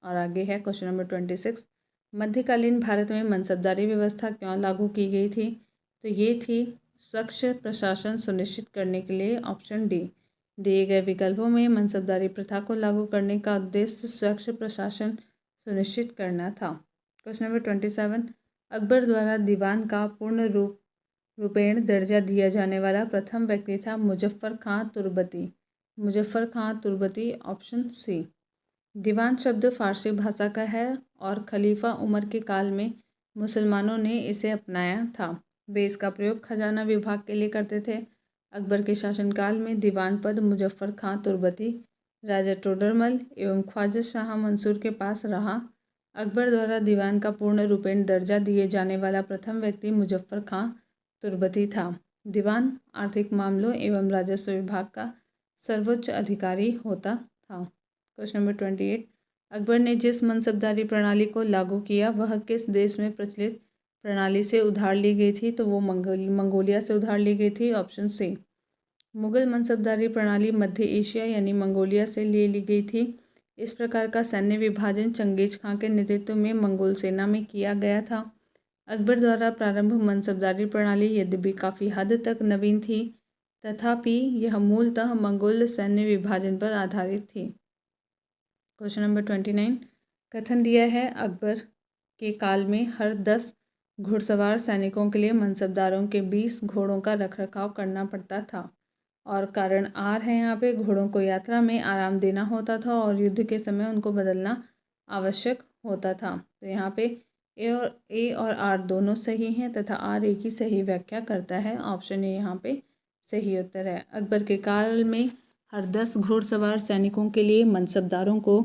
और आगे है क्वेश्चन नंबर 26। मध्यकालीन भारत में मनसबदारी व्यवस्था क्यों लागू की गई थी? तो ये थी स्वच्छ प्रशासन सुनिश्चित करने के लिए। Option D. दिए गए विकल्पों में मनसबदारी प्रथा को लागू करने का उद्देश्य स्वच्छ प्रशासन सुनिश्चित करना था। Question number 27। अकबर द्वारा दीवान का पूर्ण रूपेण दर्जा दिया जाने वाला प्रथम व्यक्ति था मुजफ्फर खां तुर्बती। मुजफ्फर खां तुर्बती। Option C. दीवान शब्द फारसी भाषा का है और खलीफा उमर के काल में मुसलमानों ने इसे अपनाया था। वे इसका प्रयोग खजाना विभाग के लिए करते थे। अकबर के शासनकाल में दीवान पद मुजफ्फर खां तुर्बती, राजा टोडरमल एवं ख्वाजा शाह मंसूर के पास रहा। अकबर द्वारा दीवान का पूर्ण रूपेण दर्जा दिए जाने वाला प्रथम व्यक्ति मुजफ्फर खां तुर्बती था। दीवान आर्थिक मामलों एवं राजस्व विभाग का सर्वोच्च अधिकारी होता था। Question number 28। अकबर ने जिस मनसबदारी प्रणाली को लागू किया वह किस देश में प्रचलित प्रणाली से उधार ली गई थी? तो वो मंगोलिया से उधार ली गई थी। Option C. मुगल मनसबदारी प्रणाली मध्य एशिया यानी मंगोलिया से ले ली गई थी। इस प्रकार का सैन्य विभाजन चंगेज खां के नेतृत्व में मंगोल सेना में किया गया था। अकबर द्वारा प्रारंभ मनसबदारी प्रणाली यद्यपि काफ़ी हद तक नवीन थी, तथापि यह मूलतः मंगोल सैन्य विभाजन पर आधारित थी। Question number 29। कथन दिया है अकबर के काल में हर 10 घुड़सवार सैनिकों के लिए मनसबदारों के 20 घोड़ों का रखरखाव करना पड़ता था। और कारण आर है यहाँ पे, घोड़ों को यात्रा में आराम देना होता था और युद्ध के समय उनको बदलना आवश्यक होता था। तो यहाँ पे ए और आर दोनों सही हैं तथा आर एक ही सही व्याख्या करता है। ऑप्शन ए यहाँ पे सही उत्तर है। अकबर के काल में हर 10 घुड़सवार सैनिकों के लिए मनसबदारों को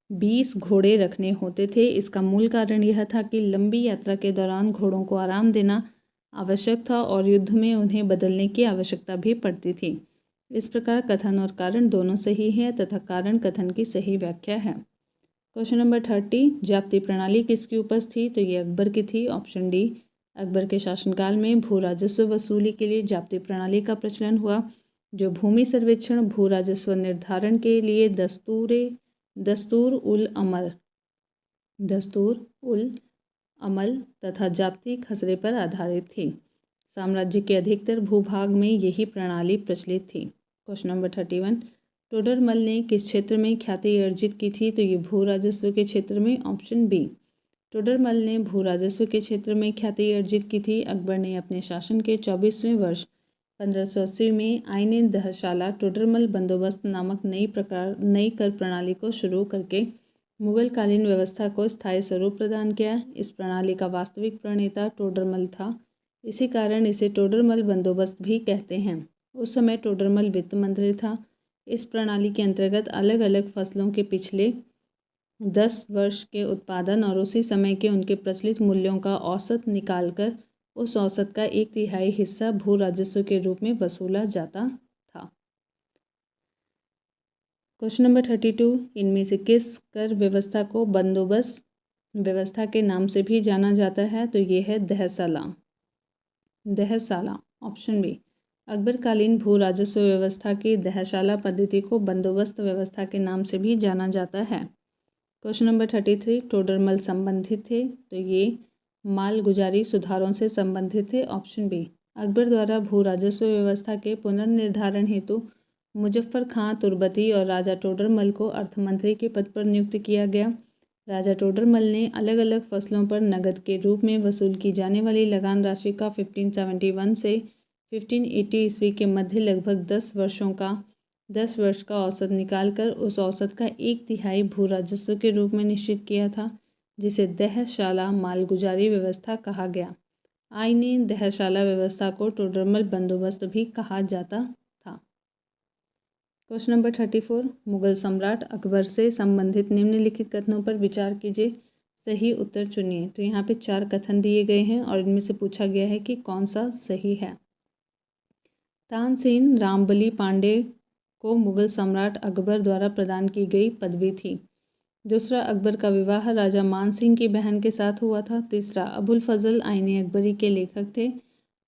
20 घोड़े रखने होते थे। इसका मूल कारण यह था कि लंबी यात्रा के दौरान घोड़ों को आराम देना आवश्यक था और युद्ध में उन्हें बदलने की आवश्यकता भी पड़ती थी। इस प्रकार कथन और कारण दोनों सही है तथा कारण कथन की सही व्याख्या है। Question number 30। जाप्ती प्रणाली किसकी उपज थी? तो ये अकबर की थी। Option D. अकबर के शासनकाल में भू राजस्व वसूली के लिए जाप्ती प्रणाली का प्रचलन हुआ, जो भूमि सर्वेक्षण, भू राजस्व निर्धारण के लिए दस्तूर उल अमल तथा जाप्ती खसरे पर आधारित थी। साम्राज्य के अधिकतर भूभाग में यही प्रणाली प्रचलित थी। Question number 31। टोडरमल ने किस क्षेत्र में ख्याति अर्जित की थी? तो ये भू राजस्व के क्षेत्र में। Option B. टोडरमल ने भू राजस्व के क्षेत्र में ख्याति अर्जित की थी। अकबर ने अपने शासन के 24वें वर्ष 1580 में आईन दहशाला टोडरमल बंदोबस्त नामक नई कर प्रणाली को शुरू करके मुगल कालीन व्यवस्था को स्थायी स्वरूप प्रदान किया। इस प्रणाली का वास्तविक प्रणेता टोडरमल था। इसी कारण इसे टोडरमल बंदोबस्त भी कहते हैं। उस समय टोडरमल वित्त मंत्री था। इस प्रणाली के अंतर्गत अलग अलग फसलों के पिछले 10 वर्ष के उत्पादन और उसी समय के उनके प्रचलित मूल्यों का औसत निकालकर उस औसत का 1/3 हिस्सा भू राजस्व के रूप में वसूला जाता था। क्वेश्चन नंबर 32, इनमें से किस कर व्यवस्था को बंदोबस्त व्यवस्था के नाम से भी जाना जाता है? तो ये है दहसाला। दहसाला ऑप्शन बी। अकबरकालीन भू राजस्व व्यवस्था की दहशाला पद्धति को बंदोबस्त व्यवस्था के नाम से भी जाना जाता है। क्वेश्चन नंबर 33, टोडरमल संबंधित थे? तो ये मालगुजारी सुधारों से संबंधित थे। Option B. अकबर द्वारा भू राजस्व व्यवस्था के पुनर्निर्धारण हेतु मुजफ्फर खां तुर्बती और राजा टोडरमल को अर्थमंत्री के पद पर नियुक्त किया गया। राजा टोडरमल ने अलग अलग फसलों पर नकद के रूप में वसूल की जाने वाली लगान राशि का 1571 से 1580 ईस्वी के मध्य लगभग 10 वर्ष का औसत निकालकर उस औसत का 1/3 भू राजस्व के रूप में निश्चित किया था, जिसे दहशाला मालगुजारी व्यवस्था कहा गया। आईने दहशाला व्यवस्था को टोडरमल बंदोबस्त भी कहा जाता था। क्वेश्चन नंबर 34, मुगल सम्राट अकबर से संबंधित निम्नलिखित कथनों पर विचार कीजिए, सही उत्तर चुनिए। तो यहाँ पे 4 कथन दिए गए हैं और इनमें से पूछा गया है कि कौन सा सही है। तानसेन रामबली पांडे को मुगल सम्राट अकबर द्वारा प्रदान की गई पदवी थी। दूसरा, अकबर का विवाह राजा मान सिंह की बहन के साथ हुआ था। तीसरा, अबुल फजल आईने अकबरी के लेखक थे।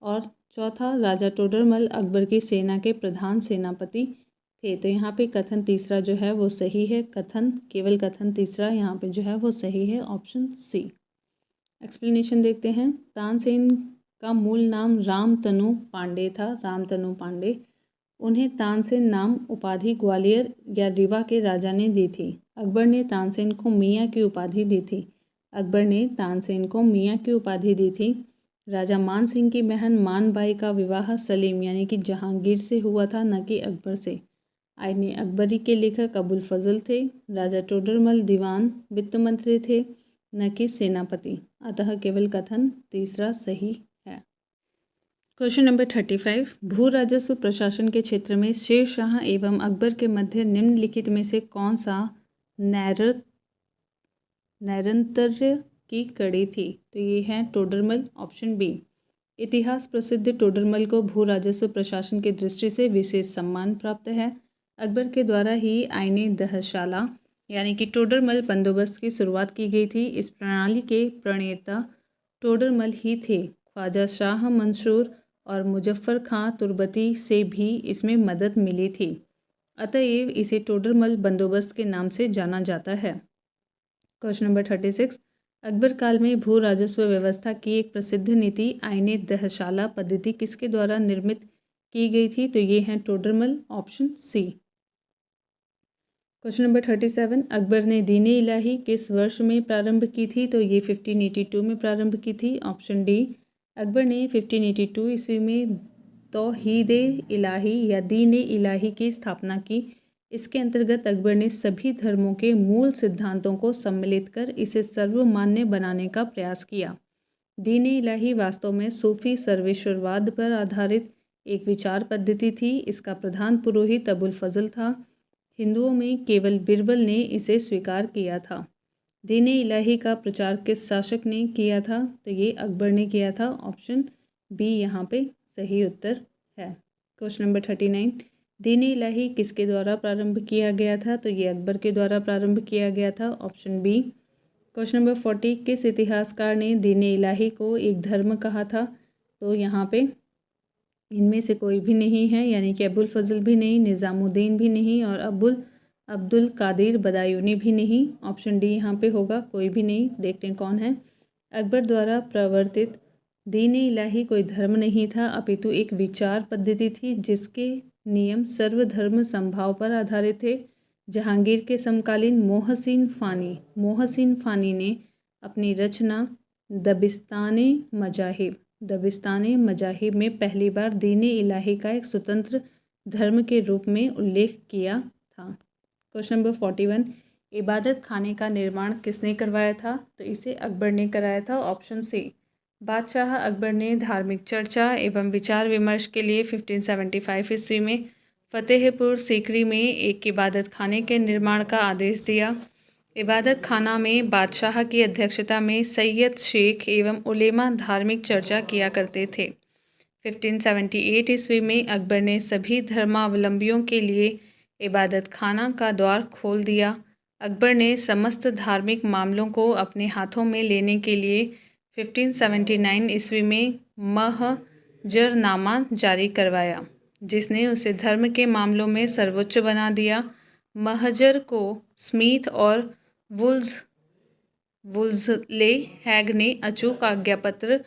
और चौथा, राजा टोडरमल अकबर की सेना के प्रधान सेनापति थे। तो यहाँ पे कथन तीसरा जो है वो सही है। केवल कथन तीसरा यहाँ पे जो है वो सही है, ऑप्शन सी। एक्सप्लेनेशन देखते हैं। तानसेन का मूल नाम रामतनु पांडे था। रामतनु पांडे, उन्हें तानसेन नाम उपाधि ग्वालियर या रीवा के राजा ने दी थी। अकबर ने तानसेन को मियाँ की उपाधि दी थी। राजा मान सिंह की बहन मानबाई का विवाह सलीम यानी कि जहांगीर से हुआ था, न कि अकबर से। आईने अकबरी के लेखक अबुल फजल थे। राजा टोडरमल दीवान वित्त मंत्री थे, न कि सेनापति। अतः केवल कथन तीसरा सही है। क्वेश्चन नंबर 35, भू राजस्व प्रशासन के क्षेत्र में शेर शाह एवं अकबर के मध्य निम्नलिखित में से कौन सा नैरंतर्य की कड़ी थी? तो ये है टोडरमल, ऑप्शन बी। इतिहास प्रसिद्ध टोडरमल को भू राजस्व प्रशासन की दृष्टि से विशेष सम्मान प्राप्त है। अकबर के द्वारा ही आईने दहशाला यानी कि टोडरमल बंदोबस्त की शुरुआत की गई थी। इस प्रणाली के प्रणेता टोडरमल ही थे। ख्वाजा शाह मंसूर और मुजफ्फर खां तुर्बती से भी इसमें मदद मिली थी। अतएव इसे टोडरमल बंदोबस्त के नाम से जाना जाता है। क्वेश्चन नंबर 36, अकबर काल में भू राजस्व व्यवस्था की एक प्रसिद्ध नीति आईने दहशाला पद्धति किसके द्वारा निर्मित की गई थी? तो ये है Todarmal, option C. Question number 37, Akbar ने दीन-ए इलाही किस वर्ष में प्रारंभ की थी? तो ये 1582 में प्रारंभ की थी, ऑप्शन डी। अकबर ने 1582 ईस्वी में तौहीद-ए इलाही या दीन-ए इलाही की स्थापना की। इसके अंतर्गत अकबर ने सभी धर्मों के मूल सिद्धांतों को सम्मिलित कर इसे सर्वमान्य बनाने का प्रयास किया। दीन-ए इलाही वास्तव में सूफी सर्वेश्वरवाद पर आधारित एक विचार पद्धति थी। इसका प्रधान पुरोहित अबुल फजल था। हिंदुओं में केवल बिरबल ने इसे स्वीकार किया था। दीन-ए इलाही का प्रचार किस शासक ने किया था? तो ये अकबर ने किया था, ऑप्शन बी यहाँ पे सही उत्तर है। क्वेश्चन नंबर 39, दीन-ए इलाही किसके द्वारा प्रारंभ किया गया था? तो ये अकबर के द्वारा प्रारंभ किया गया था, ऑप्शन बी। क्वेश्चन नंबर 40, किस इतिहासकार ने दीन-ए इलाही को एक धर्म कहा था? तो यहाँ पे इनमें से कोई भी नहीं है, यानी कि अबुल फजल भी नहीं, निज़ामुद्दीन भी नहीं और अब्दुल कादिर बदायूनी भी नहीं। ऑप्शन डी यहाँ पे होगा, कोई भी नहीं। देखते हैं कौन है। अकबर द्वारा प्रवर्तित दीन-ए इलाही कोई धर्म नहीं था, अपितु एक विचार पद्धति थी जिसके नियम सर्वधर्म समभाव पर आधारित थे। जहांगीर के समकालीन मोहसिन फ़ानी ने अपनी रचना दबिस्तान-ए मजाहिब में पहली बार दीन-ए इलाही का एक स्वतंत्र धर्म के रूप में उल्लेख किया था। क्वेश्चन नंबर 41, इबादत खाने का निर्माण किसने करवाया था? तो इसे अकबर ने कराया था, ऑप्शन सी। बादशाह अकबर ने धार्मिक चर्चा एवं विचार विमर्श के लिए 1575 ईस्वी में फतेहपुर सीकरी में एक इबादत खाने के निर्माण का आदेश दिया। इबादत खाना में बादशाह की अध्यक्षता में सैयद शेख एवं उलेमा धार्मिक चर्चा किया करते थे। 1578 ईस्वी में अकबर ने सभी धर्मावलंबियों के लिए इबादत खाना का द्वार खोल दिया। अकबर ने समस्त धार्मिक मामलों को अपने हाथों में लेने के लिए 1579 ईस्वी में महजरनामा जारी करवाया, जिसने उसे धर्म के मामलों में सर्वोच्च बना दिया। महजर को स्मिथ और वुल्सले हैग ने अचूक आज्ञापत्र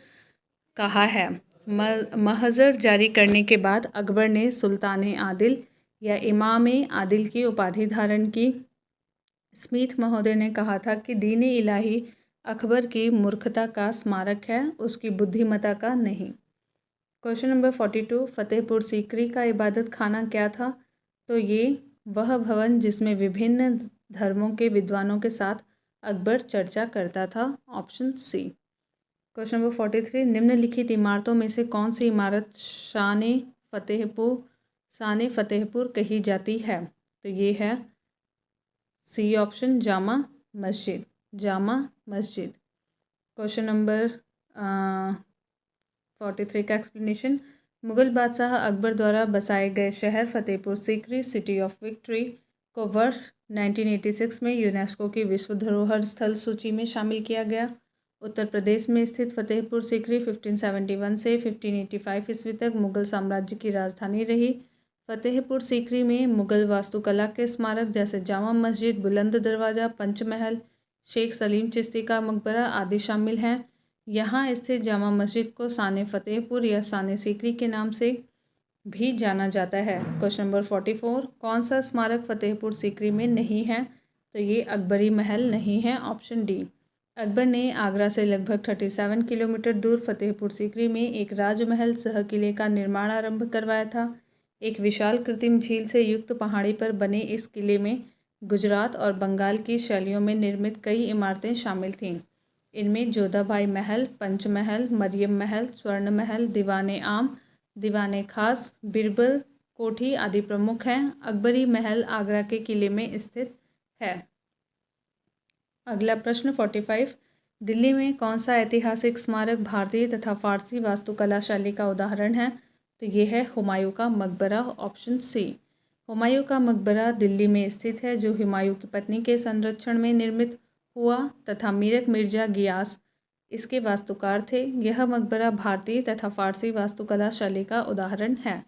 कहा है। महजर जारी करने के बाद अकबर ने सुल्तान आदिल या इमाम आदिल की उपाधि धारण की। स्मिथ महोदय ने कहा था कि दीन इलाही अकबर की मूर्खता का स्मारक है, उसकी बुद्धिमत्ता का नहीं। क्वेश्चन नंबर 42, फतेहपुर सीकरी का इबादत खाना क्या था? तो ये वह भवन जिसमें विभिन्न धर्मों के विद्वानों के साथ अकबर चर्चा करता था। Option C. क्वेश्चन नंबर 43, निम्नलिखित इमारतों में से कौन सी इमारत शान फतेहपुर कही जाती है? तो ये है C option, Jama Masjid. Jama Masjid. Question number 43 का एक्सप्लेनेशन। मुगल बादशाह अकबर द्वारा बसाए गए शहर Fatehpur Sikri city of victory को वर्ष 1986 में यूनेस्को की विश्व धरोहर स्थल सूची में शामिल किया गया। उत्तर प्रदेश में स्थित फतेहपुर सीकरी 1571 से 1585 ईस्वी तक मुगल साम्राज्य की राजधानी रही। फतेहपुर सीकरी में मुगल वास्तुकला के स्मारक जैसे जामा मस्जिद, बुलंद दरवाज़ा, पंचमहल, शेख सलीम चिश्ती का मकबरा आदि शामिल हैं। यहाँ स्थित जामा मस्जिद को शान फतेहपुर या शान सीकरी के नाम से भी जाना जाता है। क्वेश्चन नंबर 44, कौन सा स्मारक फतेहपुर सीकरी में नहीं है? तो ये अकबरी महल नहीं है। Option D. अकबर ने आगरा से लगभग 37 किलोमीटर दूर फतेहपुर सीकरी में एक राजमहल सह किले का निर्माण आरंभ करवाया था। एक विशाल कृत्रिम झील से युक्त पहाड़ी पर बने इस किले में गुजरात और बंगाल की शैलियों में निर्मित कई इमारतें शामिल थीं। इनमें जोधाबाई महल, पंचमहल, मरियम महल, स्वर्ण महल, दीवाने आम, दीवाने खास, बिरबल कोठी आदि प्रमुख हैं। अकबरी महल आगरा के किले में स्थित है। अगला प्रश्न 45, दिल्ली में कौन सा ऐतिहासिक स्मारक भारतीय तथा फारसी वास्तुकला शैली का उदाहरण है? तो ये है हुमायूं का मकबरा। Option C. हुमायूं का मकबरा दिल्ली में स्थित है, जो हुमायूं की पत्नी के संरक्षण में निर्मित हुआ तथा मीरक मिर्जा गियास इसके वास्तुकार थे। यह मकबरा भारतीय तथा फारसी वास्तुकला शैली का उदाहरण है।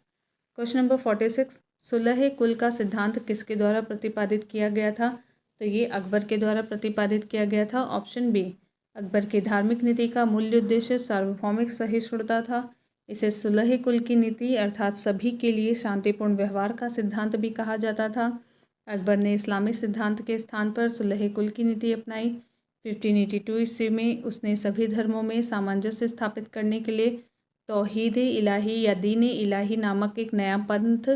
क्वेश्चन नंबर 46, सुलह कुल का सिद्धांत किसके द्वारा प्रतिपादित किया गया था? तो ये अकबर के द्वारा प्रतिपादित किया गया था। Option B. अकबर की धार्मिक नीति का मूल्य उद्देश्य सार्वभौमिक सहिष्णुता था। इसे सुलह कुल की नीति अर्थात सभी के लिए शांतिपूर्ण व्यवहार का सिद्धांत भी कहा जाता था। अकबर ने इस्लामी सिद्धांत के स्थान पर सुलह कुल की नीति अपनाई। 1582 ईस्वी में उसने सभी धर्मों में सामंजस्य स्थापित करने के लिए तौहीद इलाही या दीन इलाही नामक एक नया पंथ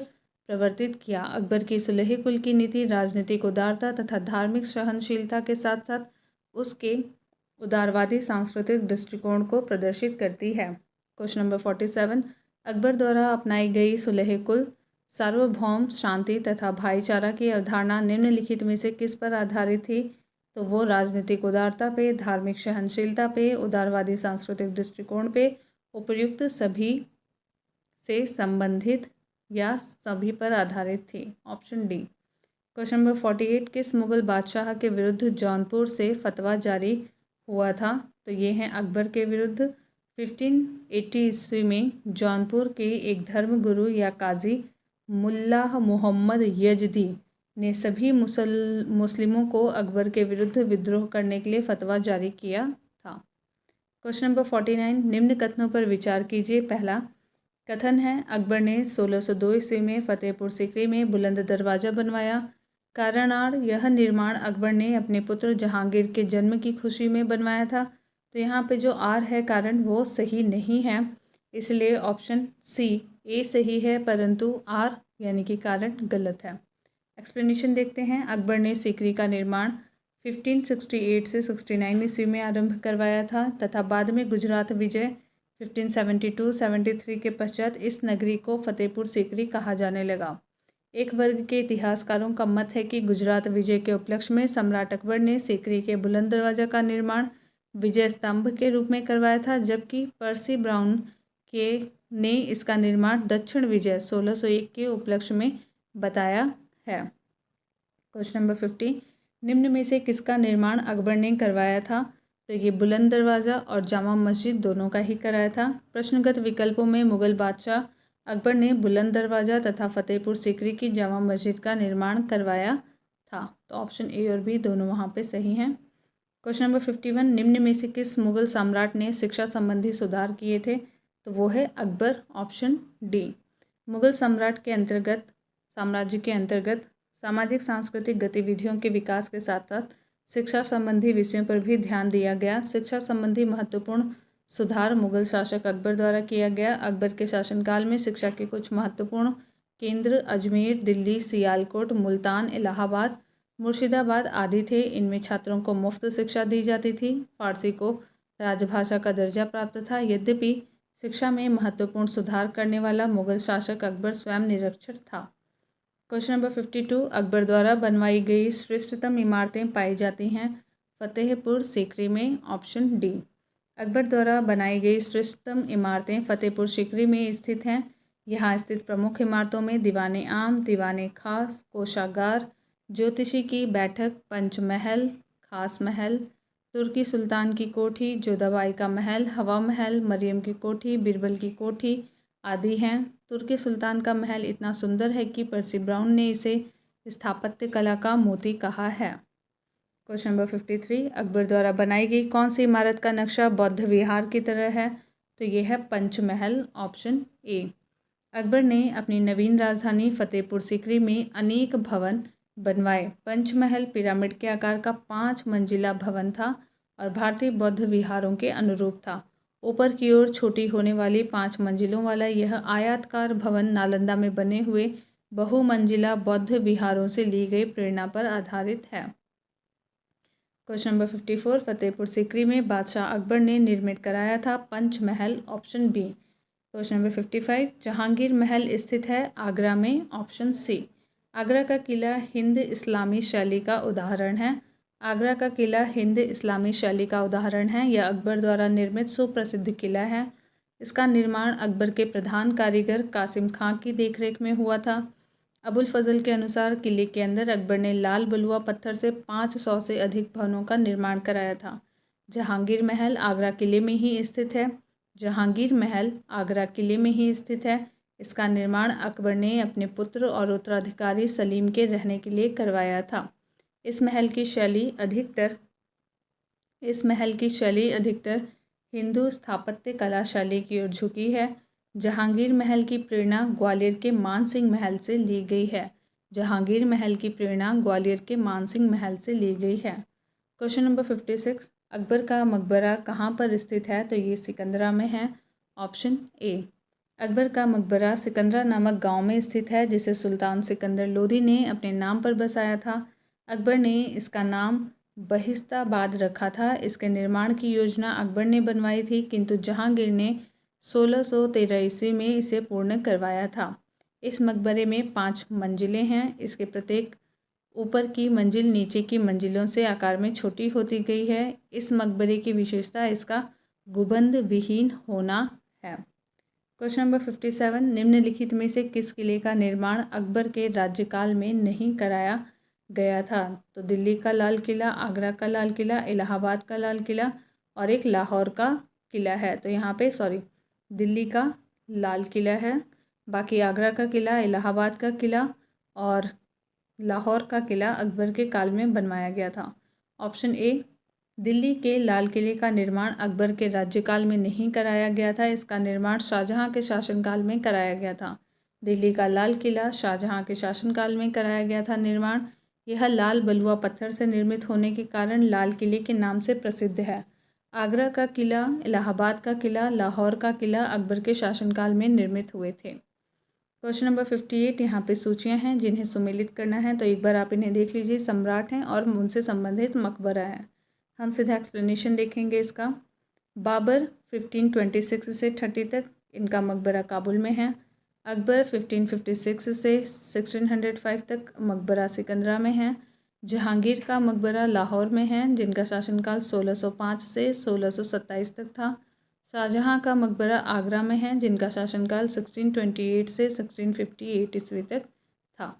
प्रवर्तित किया। अकबर की सुलह कुल की नीति राजनीतिक उदारता तथा धार्मिक सहनशीलता के साथ साथ उसके उदारवादी सांस्कृतिक दृष्टिकोण को प्रदर्शित करती है। क्वेश्चन नंबर 47, अकबर द्वारा अपनाई गई सुलह कुल सार्वभौम शांति तथा भाईचारा की अवधारणा निम्नलिखित में से किस पर आधारित थी? तो वो राजनीतिक उदारता पे, धार्मिक सहनशीलता पे, उदारवादी सांस्कृतिक दृष्टिकोण पे, उपर्युक्त सभी से संबंधित या सभी पर आधारित थी। Option D. क्वेश्चन नंबर 48, किस मुगल बादशाह के विरुद्ध जौनपुर से फतवा जारी हुआ था? तो ये हैं अकबर के विरुद्ध। 1580 ईस्वी में जौनपुर के एक धर्मगुरु या काजी मुल्लाह मोहम्मद यजदी ने सभी मुस्लिमों को अकबर के विरुद्ध विद्रोह करने के लिए फतवा जारी किया था। क्वेश्चन नंबर 49, निम्न कथनों पर विचार कीजिए। पहला कथन है, अकबर ने 1602 ईस्वी में फतेहपुर सीकरी में बुलंद दरवाज़ा बनवाया। कारणार, यह निर्माण अकबर ने अपने पुत्र जहांगीर के जन्म की खुशी में बनवाया था। तो यहाँ पे जो आर है कारण वो सही नहीं है, इसलिए ऑप्शन सी ए सही है, परंतु आर यानी कि कारण गलत है। एक्सप्लेनेशन देखते हैं। अकबर ने सीकरी का निर्माण 1568 से 69 ईस्वी में आरंभ करवाया था तथा बाद में गुजरात विजय 1572-73 के पश्चात इस नगरी को फतेहपुर सीकरी कहा जाने लगा। एक वर्ग के इतिहासकारों का मत है कि गुजरात विजय के उपलक्ष्य में सम्राट अकबर ने सीकरी के बुलंद दरवाज़ा का निर्माण विजय स्तंभ के रूप में करवाया था, जबकि पर्सी ब्राउन ने इसका निर्माण दक्षिण विजय 1601 के उपलक्ष्य में बताया है। क्वेश्चन नंबर 50, निम्न में से किसका निर्माण अकबर ने करवाया था? तो ये बुलंद दरवाज़ा और जामा मस्जिद दोनों का ही कराया था। प्रश्नगत विकल्पों में मुगल बादशाह अकबर ने बुलंद दरवाज़ा तथा फतेहपुर सीकरी की जामा मस्जिद का निर्माण करवाया था। तो ऑप्शन ए और बी दोनों वहाँ पे सही हैं। क्वेश्चन नंबर 51, निम्न में से किस मुगल सम्राट ने शिक्षा संबंधी सुधार किए थे? तो वो है अकबर, ऑप्शन डी। मुगल साम्राज्य के अंतर्गत सामाजिक सांस्कृतिक गतिविधियों के विकास के साथ साथ शिक्षा संबंधी विषयों पर भी ध्यान दिया गया। शिक्षा संबंधी महत्वपूर्ण सुधार मुगल शासक अकबर द्वारा किया गया। अकबर के शासनकाल में शिक्षा के कुछ महत्वपूर्ण केंद्र अजमेर, दिल्ली, सियालकोट, मुल्तान, इलाहाबाद, मुर्शिदाबाद आदि थे। इनमें छात्रों को मुफ्त शिक्षा दी जाती थी। फारसी को राजभाषा का दर्जा प्राप्त था। यद्यपि शिक्षा में महत्वपूर्ण सुधार करने वाला मुगल शासक अकबर स्वयं निरक्षर था। क्वेश्चन नंबर 52, अकबर द्वारा बनवाई गई श्रेष्ठतम इमारतें पाई जाती हैं फतेहपुर सीकरी में, ऑप्शन डी। अकबर द्वारा बनाई गई श्रेष्ठतम इमारतें फतेहपुर सीकरी में स्थित हैं। यहाँ स्थित प्रमुख इमारतों में दीवाने आम, दीवाने खास, कोषागार, ज्योतिषी की बैठक, पंचमहल, खास महल, तुर्की सुल्तान की कोठी, जोधाबाई का महल, हवा महल, मरियम की कोठी, बीरबल की कोठी आदि हैं। तुर्की सुल्तान का महल इतना सुंदर है कि पर्सी ब्राउन ने इसे स्थापत्य कला का मोती कहा है। क्वेश्चन नंबर 53, अकबर द्वारा बनाई गई कौन सी इमारत का नक्शा बौद्ध विहार की तरह है? तो ये है पंचमहल, ऑप्शन ए। अकबर ने अपनी नवीन राजधानी फतेहपुर सीकरी में अनेक भवन बनवाए। पंचमहल पिरामिड के आकार का 5 मंजिला भवन था और भारतीय बौद्ध विहारों के अनुरूप था। ऊपर की ओर छोटी होने वाली 5 मंजिलों वाला यह आयताकार भवन नालंदा में बने हुए बहुमंजिला बौद्ध विहारों से ली गई प्रेरणा पर आधारित है। क्वेश्चन नंबर 54, फतेहपुर सीकरी में बादशाह अकबर ने निर्मित कराया था Panchmahal, option B. Question number 55, Jahangir Mahal स्थित है आगरा में, ऑप्शन सी। आगरा का किला हिंद इस्लामी शैली का उदाहरण है। आगरा का किला हिंद इस्लामी शैली का उदाहरण है। यह अकबर द्वारा निर्मित सुप्रसिद्ध किला है। इसका निर्माण अकबर के प्रधान कारीगर कासिम खां की देखरेख में हुआ था। अबुल फजल के अनुसार किले के अंदर अकबर ने लाल बलुआ पत्थर से 500 से अधिक भवनों का निर्माण कराया था। जहांगीर महल आगरा किले में ही स्थित है। जहांगीर महल आगरा किले में ही स्थित है। इसका निर्माण अकबर ने अपने पुत्र और उत्तराधिकारी सलीम के रहने के लिए करवाया था। इस महल की शैली अधिकतर हिंदू स्थापत्य कला शैली की ओर झुकी है। जहांगीर महल की प्रेरणा ग्वालियर के मानसिंह महल से ली गई है। जहांगीर महल की प्रेरणा ग्वालियर के मानसिंह महल से ली गई है। क्वेश्चन नंबर 56, अकबर का मकबरा कहाँ पर स्थित है? तो ये सिकंदरा में है, ऑप्शन ए। अकबर का मकबरा सिकंदरा नामक गांव में स्थित है, जिसे सुल्तान सिकंदर लोदी ने अपने नाम पर बसाया था। अकबर ने इसका नाम बहिस्ताबाद रखा था। इसके निर्माण की योजना अकबर ने बनवाई थी, किंतु जहांगीर ने 1613 ईस्वी में इसे पूर्ण करवाया था। इस मकबरे में 5 मंजिलें हैं। इसके प्रत्येक ऊपर की मंजिल नीचे की मंजिलों से आकार में छोटी होती गई है। इस मकबरे की विशेषता इसका गुंबद विहीन होना है। क्वेश्चन नंबर 57, निम्नलिखित में से किस किले का निर्माण अकबर के राज्यकाल में नहीं कराया गया था? तो दिल्ली का लाल किला, आगरा का लाल किला, इलाहाबाद का लाल किला और एक लाहौर का किला है। तो यहाँ पे दिल्ली का लाल किला है, बाकी आगरा का किला, इलाहाबाद का किला और लाहौर का किला अकबर के काल में बनवाया गया था। ऑप्शन ए, दिल्ली के लाल किले का निर्माण अकबर के राज्यकाल में नहीं कराया गया था। इसका निर्माण शाहजहां के शासनकाल में कराया गया था। दिल्ली का लाल किला शाहजहां के शासनकाल में कराया गया था निर्माण। यह लाल बलुआ पत्थर से निर्मित होने के कारण लाल किले के नाम से प्रसिद्ध है। आगरा का किला, इलाहाबाद का किला, लाहौर का किला अकबर के शासनकाल में निर्मित हुए थे। क्वेश्चन नंबर 58, यहाँ पे सूचियाँ हैं जिन्हें सुमेलित करना है, तो एक बार आप इन्हें देख लीजिए। सम्राट हैं और उनसे संबंधित मकबरा है। हम सीधा एक्सप्लेनेशन देखेंगे इसका। बाबर 1526 से 30 तक, इनका मकबरा काबुल में है। अकबर 1556 से 1605 तक मकबरा सिकंदरा में है। जहांगीर का मकबरा लाहौर में है, जिनका शासनकाल 1605 से 1627 तक था। शाहजहां का मकबरा आगरा में है, जिनका शासनकाल 1628 से 1658 ईस्वी तक था।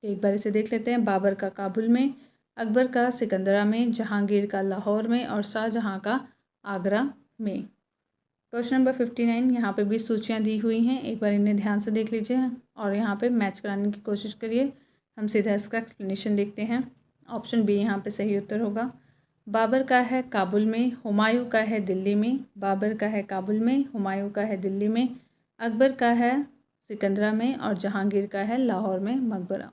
तो एक बार इसे देख लेते हैं। बाबर का काबुल में, अकबर का सिकंदरा में, जहांगीर का लाहौर में और शाहजहां का आगरा में। क्वेश्चन नंबर 59, यहाँ पे भी सूचियाँ दी हुई हैं, एक बार इन्हें ध्यान से देख लीजिए और यहाँ पे मैच कराने की कोशिश करिए। हम सीधा इसका एक्सप्लेनेशन देखते हैं। ऑप्शन बी यहाँ पे सही उत्तर होगा। बाबर का है काबुल में, हुमायूं का है दिल्ली में। बाबर का है काबुल में, हुमायूं का है दिल्ली में, अकबर का है सिकंदरा में और जहांगीर का है लाहौर में मकबरा।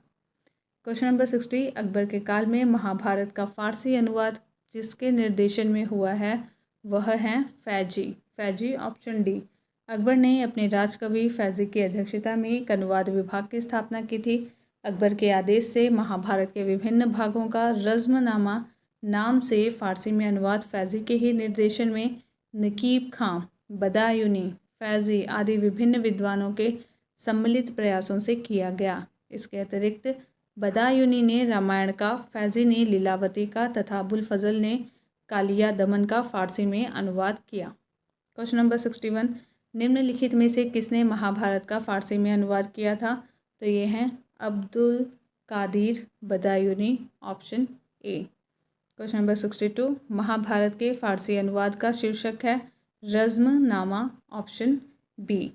क्वेश्चन नंबर 60, अकबर के काल में महाभारत का फ़ारसी अनुवाद जिसके निर्देशन में हुआ है वह है फैजी। Faizi option D. अकबर ने अपने राजकवि फैजी की अध्यक्षता में एक अनुवाद विभाग की स्थापना की थी। अकबर के आदेश से महाभारत के विभिन्न भागों का रज़्मनामा नाम से फ़ारसी में अनुवाद फैजी के ही निर्देशन में नकीब खां, बदायूनी, फैजी आदि विभिन्न विद्वानों के सम्मिलित प्रयासों से किया गया। इसके अतिरिक्त बदायूनी ने रामायण का, फैजी ने लीलावती का तथा अबुल फजल ने कालिया दमन का फ़ारसी में अनुवाद किया। क्वेश्चन नंबर 61, निम्नलिखित में से किसने महाभारत का फ़ारसी में अनुवाद किया था? तो ये हैं Abdul Qadir Badayuni, option A. Question number 62, Mahabharata के फ़ारसी अनुवाद का शीर्षक है Razmnama, option B.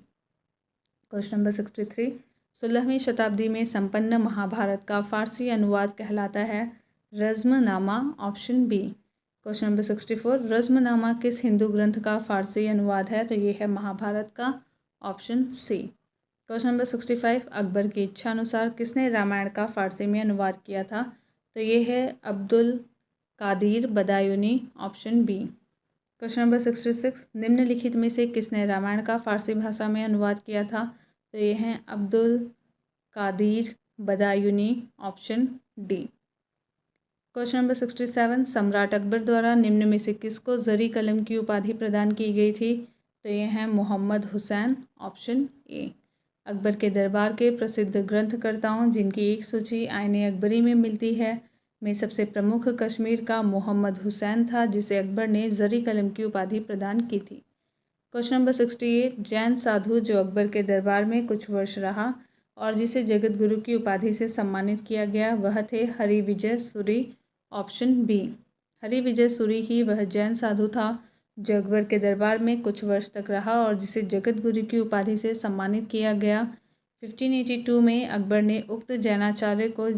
Question number 63, 16वीं शताब्दी में संपन्न महाभारत का फ़ारसी अनुवाद कहलाता है Razmnama, option B. Question number 64, Razmnama किस हिंदू ग्रंथ का फ़ारसी अनुवाद है? तो ये है महाभारत का, option C. Question number 65, Akbar की इच्छा अनुसार किसने रामायण का फ़ारसी में अनुवाद किया था? तो ये है Abdul Qadir Badayuni, option B. Question number 66, निम्नलिखित में से किसने रामायण का फ़ारसी भाषा में अनुवाद किया था? तो ये हैं Abdul Qadir Badayuni, option D. Question number 67, सम्राट अकबर द्वारा निम्न में से किसको ज़री कलम की उपाधि प्रदान की गई थी? तो ये हैं मोहम्मद हुसैन, ऑप्शन ए। अकबर के दरबार के प्रसिद्ध ग्रंथकर्ताओं जिनकी एक सूची आईने अकबरी में मिलती है में सबसे प्रमुख कश्मीर का मोहम्मद हुसैन था, जिसे अकबर ने ज़री कलम की उपाधि प्रदान की थी। क्वेश्चन नंबर 68, जैन साधु जो अकबर के दरबार में कुछ वर्ष रहा और जिसे जगत गुरु की उपाधि से सम्मानित किया गया वह थे हरिविजय सूरी, ऑप्शन बी। हरिविजय सूरी ही वह जैन साधु था जो अकबर के दरबार में कुछ वर्ष तक रहा और जिसे जगत गुरु की उपाधि से सम्मानित किया गया। 1582 में अकबर ने उक्त जैनाचार्य को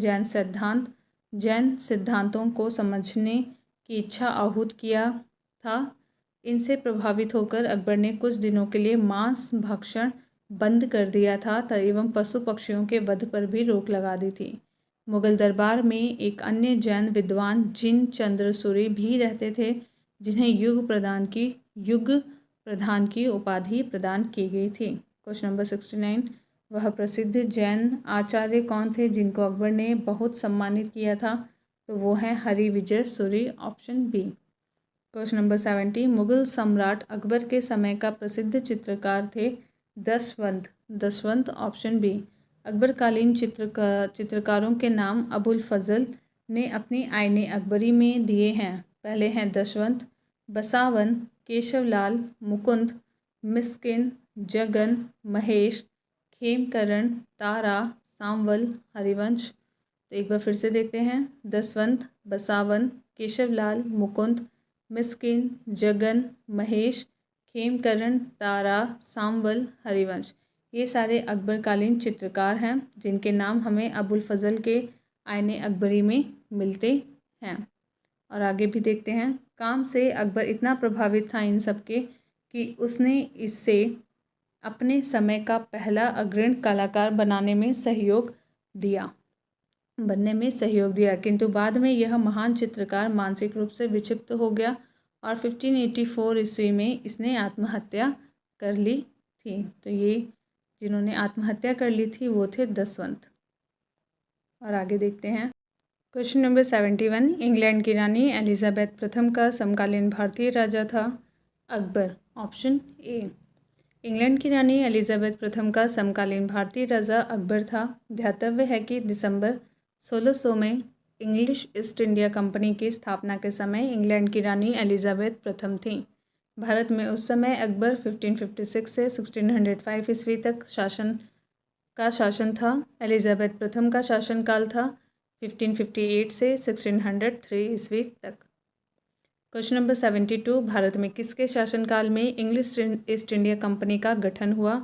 जैन सिद्धांतों को समझने की इच्छा आहूत किया था। इनसे प्रभावित होकर अकबर ने कुछ दिनों के लिए मांस भक्षण बंद कर दिया था एवं पशु पक्षियों के वध पर भी रोक लगा दी थी। मुगल दरबार में एक अन्य जैन विद्वान जिन चंद्र सूरी भी रहते थे जिन्हें युग प्रधान की उपाधि प्रदान की गई थी। क्वेश्चन नंबर 69, वह प्रसिद्ध जैन आचार्य कौन थे जिनको अकबर ने बहुत सम्मानित किया था? तो वो हैं Harivijay Suri, option B. Question number 70, Mughal सम्राट अकबर के समय का प्रसिद्ध चित्रकार थे दसवंत, ऑप्शन बी। अकबरकालीन चित्रकारों के नाम अबुल फजल ने अपनी आईने अकबरी में दिए हैं। पहले हैं दसवंत, बसावन, केशवलाल, मुकुंद, मिस्किन, जगन, महेश, खेमकरण, तारा, सांवल, हरिवंश। तो एक बार फिर से देखते हैं। दसवंत, बसावन, केशवलाल, मुकुंद, मिस्किन, जगन, महेश, खेमकरण, तारा, सांवल, हरिवंश। ये सारे अकबरकालीन चित्रकार हैं जिनके नाम हमें अबुल फजल के आईने अकबरी में मिलते हैं। और आगे भी देखते हैं। काम से अकबर इतना प्रभावित था इन सब के कि उसने इससे अपने समय का पहला अग्रणी कलाकार बनने में सहयोग दिया, किंतु बाद में यह महान चित्रकार मानसिक रूप से विक्षिप्त हो गया और 1584 ईस्वी में इसने आत्महत्या कर ली थी। तो ये जिन्होंने आत्महत्या कर ली थी वो थे दसवंत। और आगे देखते हैं। क्वेश्चन नंबर 71, इंग्लैंड की रानी एलिजाबेथ प्रथम का समकालीन भारतीय राजा था? Akbar, option A. इंग्लैंड की रानी एलिजाबेथ प्रथम का समकालीन भारतीय राजा अकबर था। ध्यातव्य है कि दिसंबर 1600 में इंग्लिश ईस्ट इंडिया कंपनी की स्थापना के समय इंग्लैंड की रानी एलिजाबेथ प्रथम थी। भारत में उस समय अकबर 1556 से 1605 ईस्वी तक शासन का शासन था? एलिजाबेथ प्रथम का शासनकाल था 1558 से 1603 ईस्वी तक। क्वेश्चन नंबर 72, भारत में किसके शासनकाल में इंग्लिश ईस्ट इंडिया कंपनी का गठन हुआ?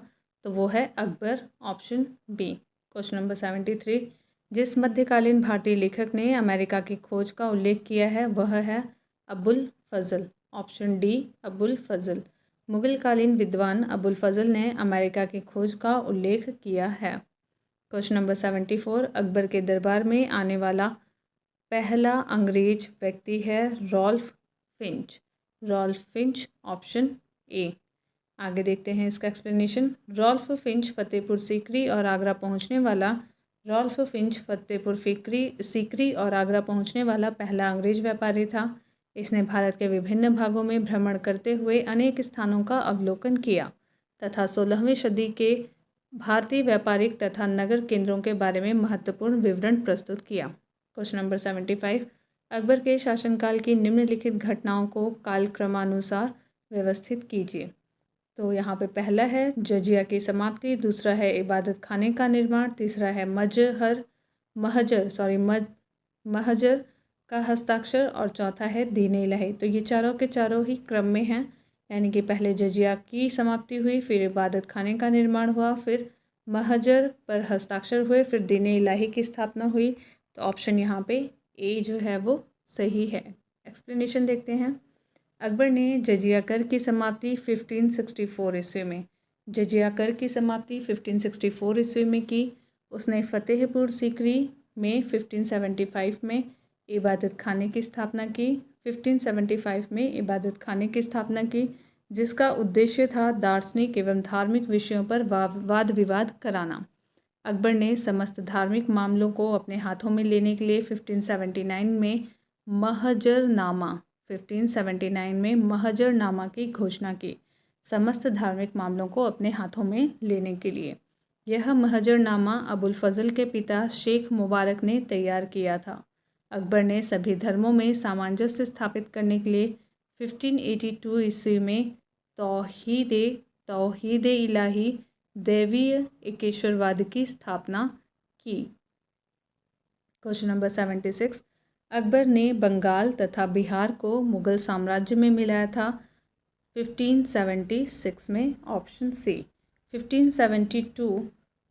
तो वो है Akbar, option B. Question number 73, जिस मध्यकालीन भारतीय लेखक ने अमेरिका की खोज का उल्लेख किया है वह है अबुल फजल, ऑप्शन डी अबुल फजल। मुगलकालीन विद्वान अबुल फजल ने अमेरिका की खोज का उल्लेख किया है। क्वेश्चन नंबर 74, अकबर के दरबार में आने वाला पहला अंग्रेज व्यक्ति है Ralph Fitch, Ralph Fitch, option A. आगे देखते हैं इसका explanation. Ralph Fitch Fatehpur Sikri और आगरा पहुंचने वाला रॉल्फ फिंच फतेहपुर सीकरी और आगरा पहुंचने वाला पहला अंग्रेज व्यापारी था। इसने भारत के विभिन्न भागों में भ्रमण करते हुए अनेक स्थानों का अवलोकन किया तथा 16वीं सदी के भारतीय व्यापारिक तथा नगर केंद्रों के बारे में महत्वपूर्ण विवरण प्रस्तुत किया। क्वेश्चन नंबर 75, अकबर के शासनकाल की निम्नलिखित घटनाओं को कालक्रमानुसार व्यवस्थित कीजिए। तो यहाँ पे पहला है जजिया की समाप्ति, दूसरा है इबादत खाने का निर्माण, तीसरा है महजर का हस्ताक्षर और चौथा है दीन इलाही। तो ये चारों के चारों ही क्रम में हैं, यानी कि पहले जजिया की समाप्ति हुई, फिर इबादत खाने का निर्माण हुआ, फिर महजर पर हस्ताक्षर हुए, फिर दीन इलाही की स्थापना हुई। तो ऑप्शन यहाँ पे ए जो है वो सही है। एक्सप्लेनेशन देखते हैं। अकबर ने जजिया कर की समाप्ति 1564 ईस्वी में जजिया कर की समाप्ति 1564 ईस्वी में की। उसने फतेहपुर सीकरी में 1575 में इबादत खाने की स्थापना की। 1575 में इबादत खाने की स्थापना की, जिसका उद्देश्य था दार्शनिक एवं धार्मिक विषयों पर वाद विवाद कराना। अकबर ने समस्त धार्मिक मामलों को अपने हाथों में लेने के लिए 1579 में महजरनामा की घोषणा की। समस्त धार्मिक मामलों को अपने हाथों में लेने के लिए यह महजरनामा अबुल फजल के पिता शेख मुबारक ने तैयार किया था। अकबर ने सभी धर्मों में सामंजस्य स्थापित करने के लिए 1582 ईस्वी में तौहीद इलाही दैवीय एकेश्वरवाद की स्थापना की। क्वेश्चन नंबर 76, अकबर ने बंगाल तथा बिहार को मुगल साम्राज्य में मिलाया था 1576 में, ऑप्शन सी। 1572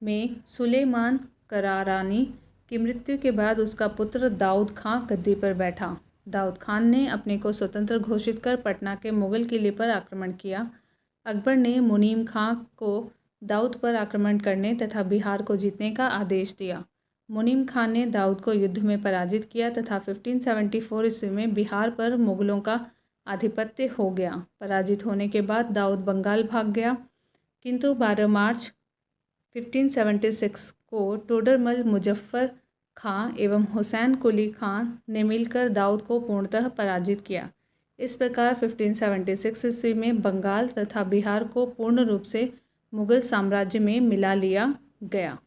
में सुलेमान करारानी की मृत्यु के बाद उसका पुत्र दाऊद खां गद्दी पर बैठा। दाऊद खान ने अपने को स्वतंत्र घोषित कर पटना के मुगल किले पर आक्रमण किया। अकबर ने मुनीम खां को दाऊद पर आक्रमण करने तथा बिहार को जीतने का आदेश दिया। मुनीम खान ने दाऊद को युद्ध में पराजित किया तथा 1574 ईस्वी में बिहार पर मुगलों का आधिपत्य हो गया। पराजित होने के बाद दाऊद बंगाल भाग गया, किंतु 12 मार्च 1576 को टोडरमल मुजफ्फर खां एवं हुसैन कुली खां ने मिलकर दाऊद को पूर्णतः पराजित किया। इस प्रकार 1576 ईस्वी में बंगाल तथा बिहार को पूर्ण रूप से मुगल साम्राज्य में मिला लिया गया।